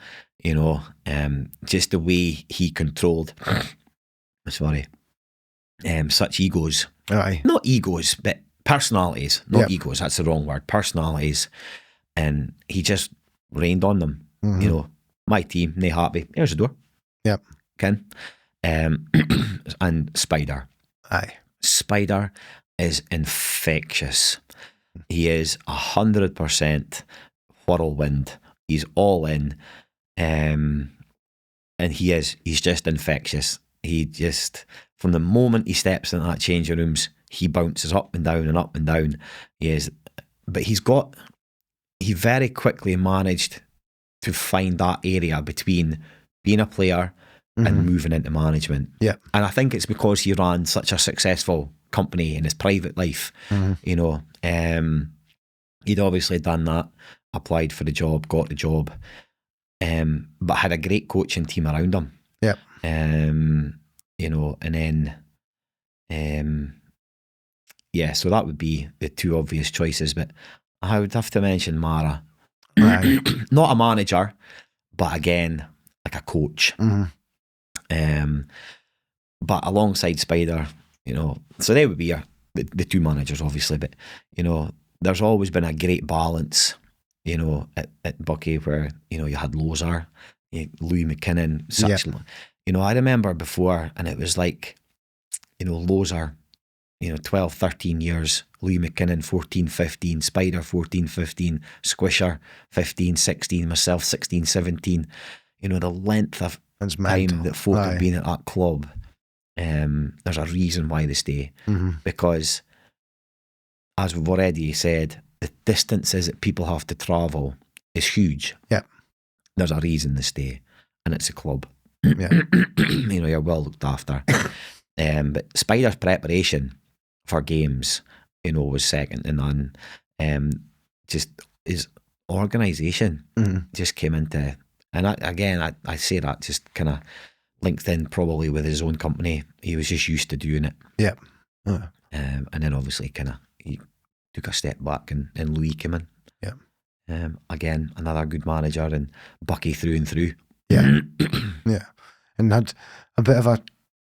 just the way he controlled such egos. Aye. Not egos, but personalities. Not egos, that's the wrong word. Personalities. And he just rained on them. My team, they happy. Here's the door. Yep. Ken. And Spider. Aye. Spider is infectious. He is 100% whirlwind. He's all in. And he's just infectious. He just, from the moment he steps into that changing rooms, he bounces up and down and up and down. But he very quickly managed to find that area between being a player and moving into management. Yeah. And I think it's because he ran such a successful company in his private life. You know, he'd obviously done that, applied for the job, got the job, but had a great coaching team around him. Yeah. You know, and then, yeah, so that would be the two obvious choices. But I would have to mention Mara. Not a manager, but again, like a coach. But alongside Spider, you know, so they would be the two managers, obviously. But, you know, there's always been a great balance, you know, at Buckie, where, you know, you had Lozer, Louis McKinnon, such, you know, I remember before, and it was like, you know, Lozer, you know, 12, 13 years, Louis McKinnon 14, 15, Spider 14, 15, Squisher 15, 16, myself 16, 17. You know, the length of time that folk have been at that club, there's a reason why they stay. Because, as we've already said, the distances that people have to travel is huge. Yeah. There's a reason they stay, and it's a club. Yeah. You know, you're well looked after. But Spider's preparation for games, you know, was second to none. Just his organisation just came into, and I say that just kind of linked in probably with his own company. He was just used to doing it. Yeah. And then obviously kind of he took a step back, and Louis came in. Yeah. Again, another good manager, and Buckie through and through. Yeah. Yeah. And had a bit of a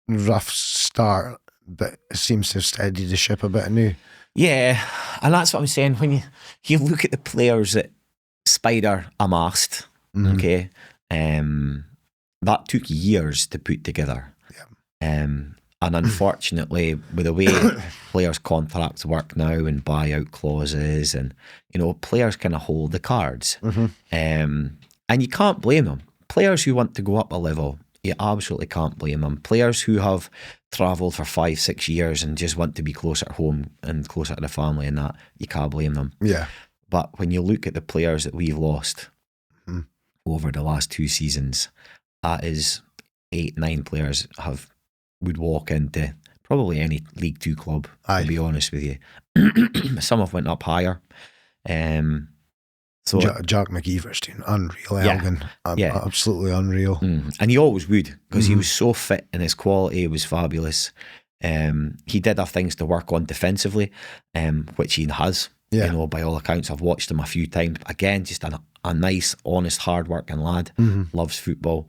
rough start, but it seems to have steadied the ship a bit now. Yeah, and that's what I'm saying. When you look at the players that Spider amassed, okay, that took years to put together. Yeah. And unfortunately, with the way players' contracts work now and buyout clauses, and, you know, players kind of hold the cards. And you can't blame them. Players who want to go up a level, you absolutely can't blame them. Players who have travelled for 5-6 years and just want to be closer at home and closer to the family and that, you can't blame them. Yeah. But when you look at the players that we've lost over the last 2 seasons, that is 8-9 players would walk into probably any League 2 club, to be honest with you. Some have went up higher. So Jack McGeever's doing unreal, Elgin. Absolutely unreal. And he always would, because he was so fit and his quality was fabulous. He did have things to work on defensively, which he has. You know, by all accounts, I've watched him a few times. Again, just a nice, honest, hard-working lad. Loves football.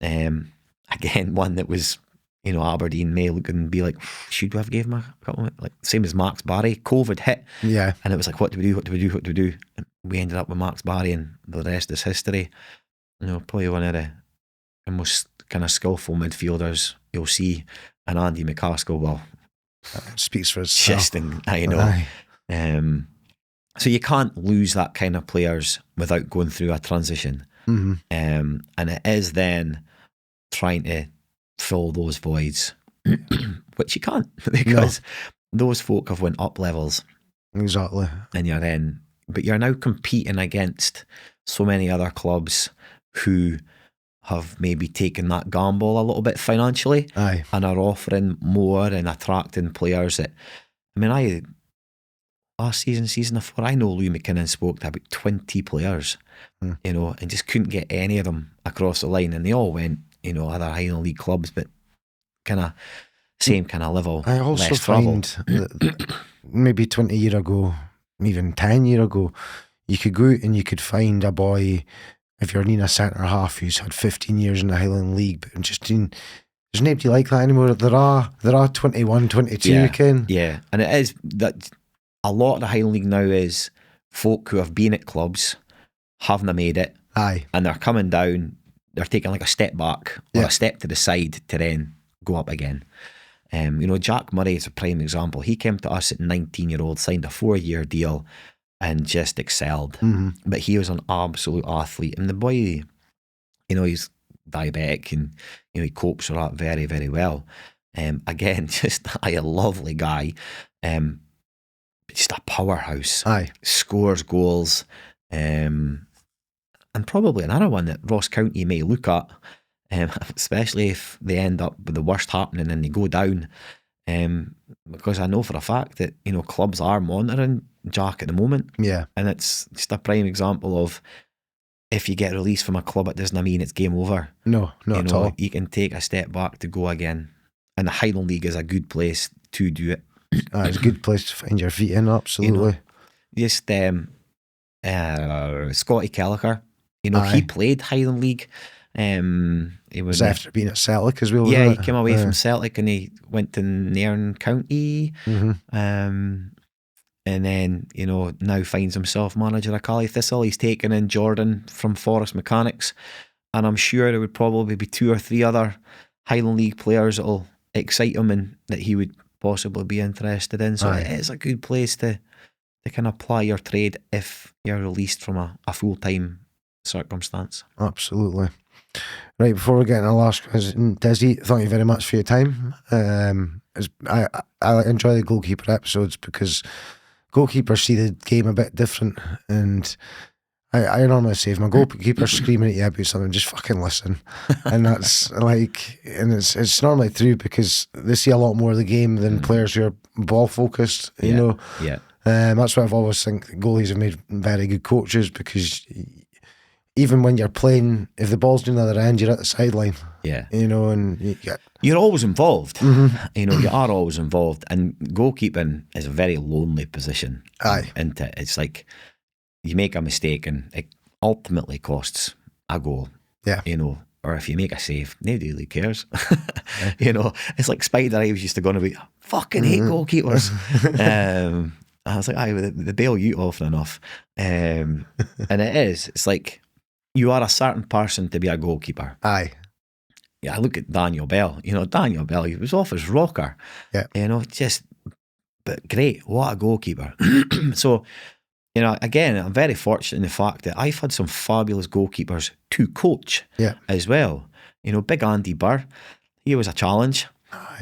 Again, one that was, you know, Aberdeen may look and be like, should we have gave him a couple of, like, same as Max Barry. COVID hit. Yeah. And it was like, what do we do? And we ended up with Max Barry, and the rest is history. You know, probably one of the most kind of skillful midfielders you'll see. And Andy McCaskill, well, speaks for itself. Just, I know. So you can't lose that kind of players without going through a transition. And it is then trying to fill those voids, which you can't, because those folk have went up levels. Exactly. And you're now competing against so many other clubs who have maybe taken that gamble a little bit financially. Aye. And are offering more and attracting players that, I mean, last season before, I know Louis McKinnon spoke to about 20 players, you know, and just couldn't get any of them across the line, and they all went, you know, other Highland League clubs, but kind of same kind of level. I also find that maybe 20 years ago, even 10 years ago, you could go out and you could find a boy, if you're needing a centre half who's had 15 years in the Highland League, but just there's nobody like that anymore. There are 21, 22, you can. Yeah, and it is that a lot of the Highland League now is folk who have been at clubs, haven't made it, and they're coming down. They're taking like a step back or a step to the side to then go up again. You know, Jack Murray is a prime example. He came to us at 19-year-old, signed a 4-year deal, and just excelled. But he was an absolute athlete. And the boy, you know, he's diabetic, and, you know, he copes with that very, very well. Again, just a lovely guy. Just a powerhouse. Scores goals. And probably another one that Ross County may look at, especially if they end up with the worst happening and they go down. because I know for a fact that, you know, clubs are monitoring Jack at the moment. Yeah. And it's just a prime example of, if you get released from a club, it doesn't mean it's game over. No, not you at know, all. you can take a step back to go again. And the Highland League is a good place to do it. It's a good place to find your feet in, absolutely. Just Scotty Kelleher, you know, he played Highland League. He was after being at Celtic as well. Yeah, he wasn't it? came away from Celtic and he went to Nairn County. And then, you know, now finds himself manager of Buckie Thistle. He's taken in Jordan from Forest Mechanics, and I'm sure there would probably be 2 or 3 other Highland League players that'll excite him and that he would possibly be interested in. So it is a good place to kind of apply your trade if you're released from a full-time circumstance. Absolutely. Right, before we get into the last question, Dezzy, thank you very much for your time. I enjoy the goalkeeper episodes because goalkeepers see the game a bit different, and I normally say if my goalkeeper's screaming at you about something, just fucking listen. And that's like, and it's normally true because they see a lot more of the game than players who are ball focused, you know. Yeah. That's why I've always think goalies have made very good coaches, because even when you're playing, if the ball's doing the other end, you're at the sideline. Yeah. You know, and you're always involved. You know, you are always involved. And goalkeeping is a very lonely position. Isn't it? It's like you make a mistake and it ultimately costs a goal. Yeah. You know, or if you make a save, nobody really cares. You know, it's like Spider Ives used to go on about, fucking hate goalkeepers. I was like, they bail you often enough. And it's like, you are a certain person to be a goalkeeper. Yeah, I look at Daniel Bell. You know, Daniel Bell, he was off his rocker. Yeah. You know, but great, what a goalkeeper. So, you know, again, I'm very fortunate in the fact that I've had some fabulous goalkeepers to coach as well. You know, Big Andy Burr, he was a challenge.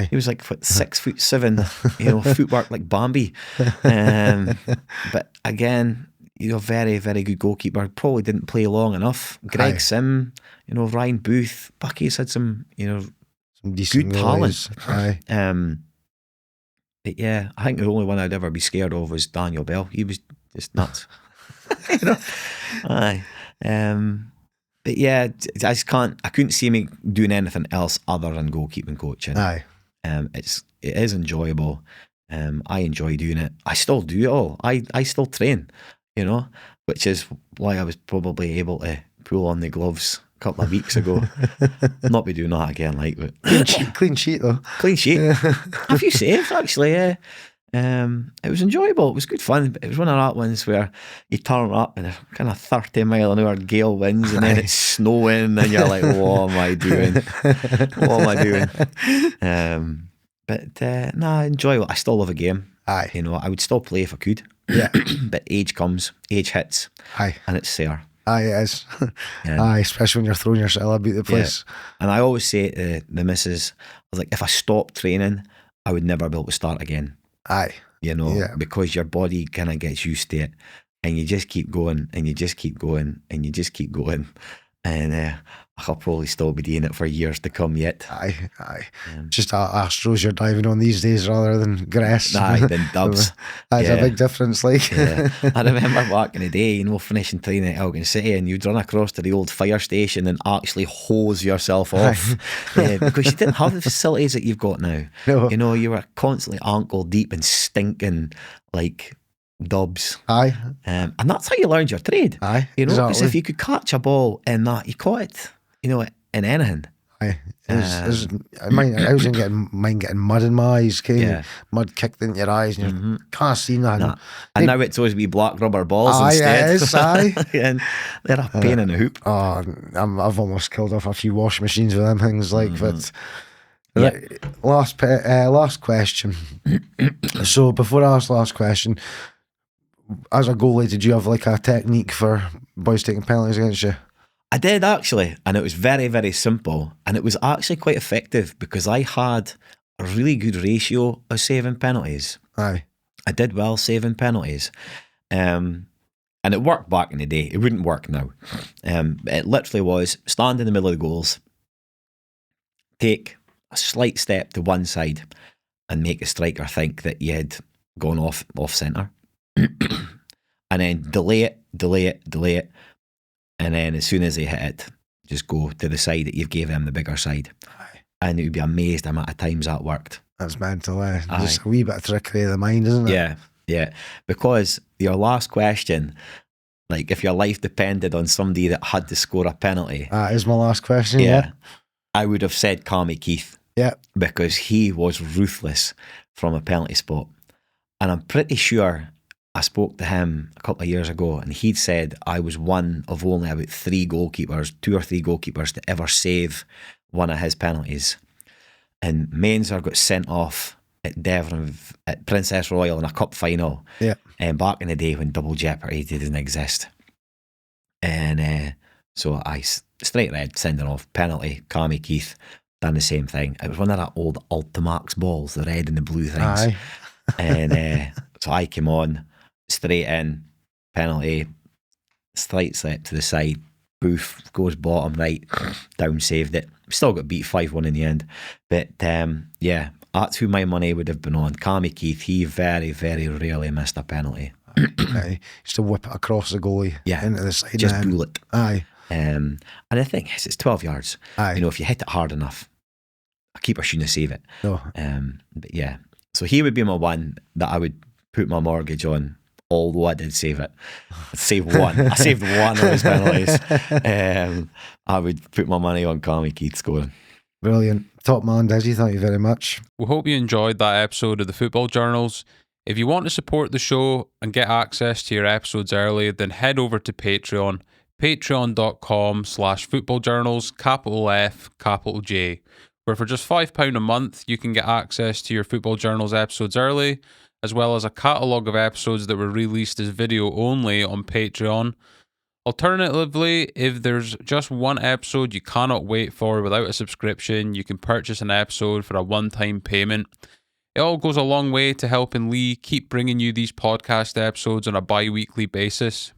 He was like 6'7", you know, footwork like Bambi. But again, you know, very, very good goalkeeper. Probably didn't play long enough. Greg Sim, you know, Ryan Booth, Bucky's had some, you know, some decent good talent. But yeah, I think the only one I'd ever be scared of was Daniel Bell. He was just nuts. You know, but yeah, I couldn't see me doing anything else other than goalkeeping coaching. It is enjoyable. I enjoy doing it. I still do it all. I still train, you know, which is why I was probably able to pull on the gloves a couple of weeks ago. Not be doing that again, like, but clean sheet though. Clean sheet. A few saves actually. Yeah. It was enjoyable. It was good fun. But it was one of that ones where you turn up and a kind of 30-mile-an-hour gale winds, and then it's snowing, and you're like, "What am I doing? What am I doing?" But nah, enjoyable. I still love a game. You know, I would still play if I could. Yeah. But age hits. And it's there. It is. Especially when you're throwing yourself about the place. Yeah. And I always say to the missus, I was like, if I stopped training, I would never be able to start again. You know, because your body kind of gets used to it, and you just keep going, and you just keep going, and you just keep going, and I'll probably still be doing it for years to come yet. Just Astros you're diving on these days rather than grass. Than dubs. That's a big difference, like. I remember back in the day, you know, finishing training at Elgin City, and you'd run across to the old fire station and actually hose yourself off because you didn't have the facilities that you've got now. No. You know, you were constantly ankle deep and stinking like dubs. And that's how you learned your trade. You know, because if you could catch a ball in that, you caught it, you know, in anything. I was getting mud in my eyes, mud kicked into your eyes, and you can't see nothing. And now it's always be black rubber balls instead. It is, and they're a pain in the hoop. I've almost killed off a few washing machines with them things, like. But last question. So before I ask the last question, as a goalie, did you have like a technique for boys taking penalties against you? I did actually, and it was very, very simple, and it was actually quite effective because I had a really good ratio of saving penalties. I did well saving penalties, and it worked back in the day. It wouldn't work now. It literally was stand in the middle of the goals, take a slight step to one side, and make the striker think that you had gone off centre. And then delay it. And then as soon as they hit it, just go to the side that you've gave them the bigger side. Aye. And you'd be amazed the amount of times that worked. That's mental, eh? Just a wee bit of trickery of the mind, isn't it? Yeah. Because your last question, like if your life depended on somebody that had to score a penalty. That is my last question, yeah. I would have said Cammy Keith. Yeah. Because he was ruthless from a penalty spot. And I'm pretty sure I spoke to him a couple of years ago and he'd said I was one of only about 2 or 3 goalkeepers to ever save one of his penalties. And Mainzer got sent off at Devon at Princess Royal in a cup final. Yeah. And back in the day when double jeopardy didn't exist. And so I straight red, sending off penalty, Cammy Keith. Done the same thing. It was one of that old Ultimax balls, the red and the blue things. Aye. And so I came on, straight in, penalty, slight slip to the side, boof, goes bottom right, down saved it. Still got beat 5-1 in the end. But yeah, that's who my money would have been on. Cammy Keith, he very, very rarely missed a penalty. Aye. Used to whip it across the goalie into the side. Just bullet. Aye. And the thing is, it's 12 yards. Aye. You know, if you hit it hard enough, a keeper shouldn't save it. No. But yeah, so he would be my one that I would put my mortgage on, although I did save it. I saved one. I saved one of his penalties. I would put my money on Cammy Keith scoring. Brilliant. Top man, Dezzy, thank you very much. We hope you enjoyed that episode of the Football Journals. If you want to support the show and get access to your episodes early, then head over to Patreon. Patreon.com/footballjournals, capital F, capital J, where for just £5 a month, you can get access to your Football Journals episodes early, as well as a catalogue of episodes that were released as video only on Patreon. Alternatively, if there's just one episode you cannot wait for without a subscription, you can purchase an episode for a one-time payment. It all goes a long way to helping Lee keep bringing you these podcast episodes on a bi-weekly basis.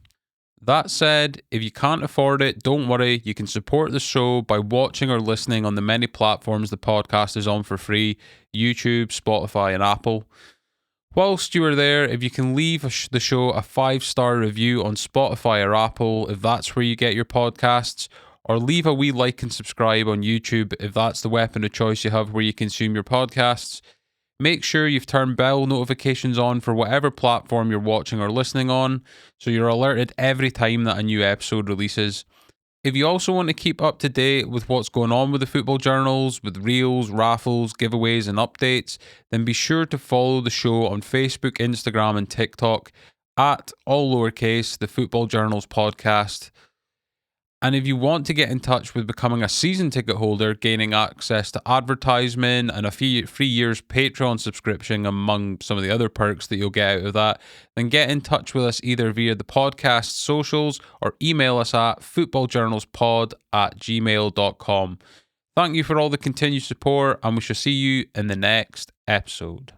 That said, if you can't afford it, don't worry. You can support the show by watching or listening on the many platforms the podcast is on for free: YouTube, Spotify, and Apple. Whilst you are there, if you can leave the show a 5-star review on Spotify or Apple, if that's where you get your podcasts, or leave a wee like and subscribe on YouTube if that's the weapon of choice you have where you consume your podcasts. Make sure you've turned bell notifications on for whatever platform you're watching or listening on, so you're alerted every time that a new episode releases. If you also want to keep up to date with what's going on with the Football Journals, with reels, raffles, giveaways and updates, then be sure to follow the show on Facebook, Instagram and TikTok at, all lowercase, the Football Journals Podcast. And if you want to get in touch with becoming a season ticket holder, gaining access to advertisement and a free year's Patreon subscription, among some of the other perks that you'll get out of that, then get in touch with us either via the podcast socials or email us at footballjournalspod@gmail.com. Thank you for all the continued support, and we shall see you in the next episode.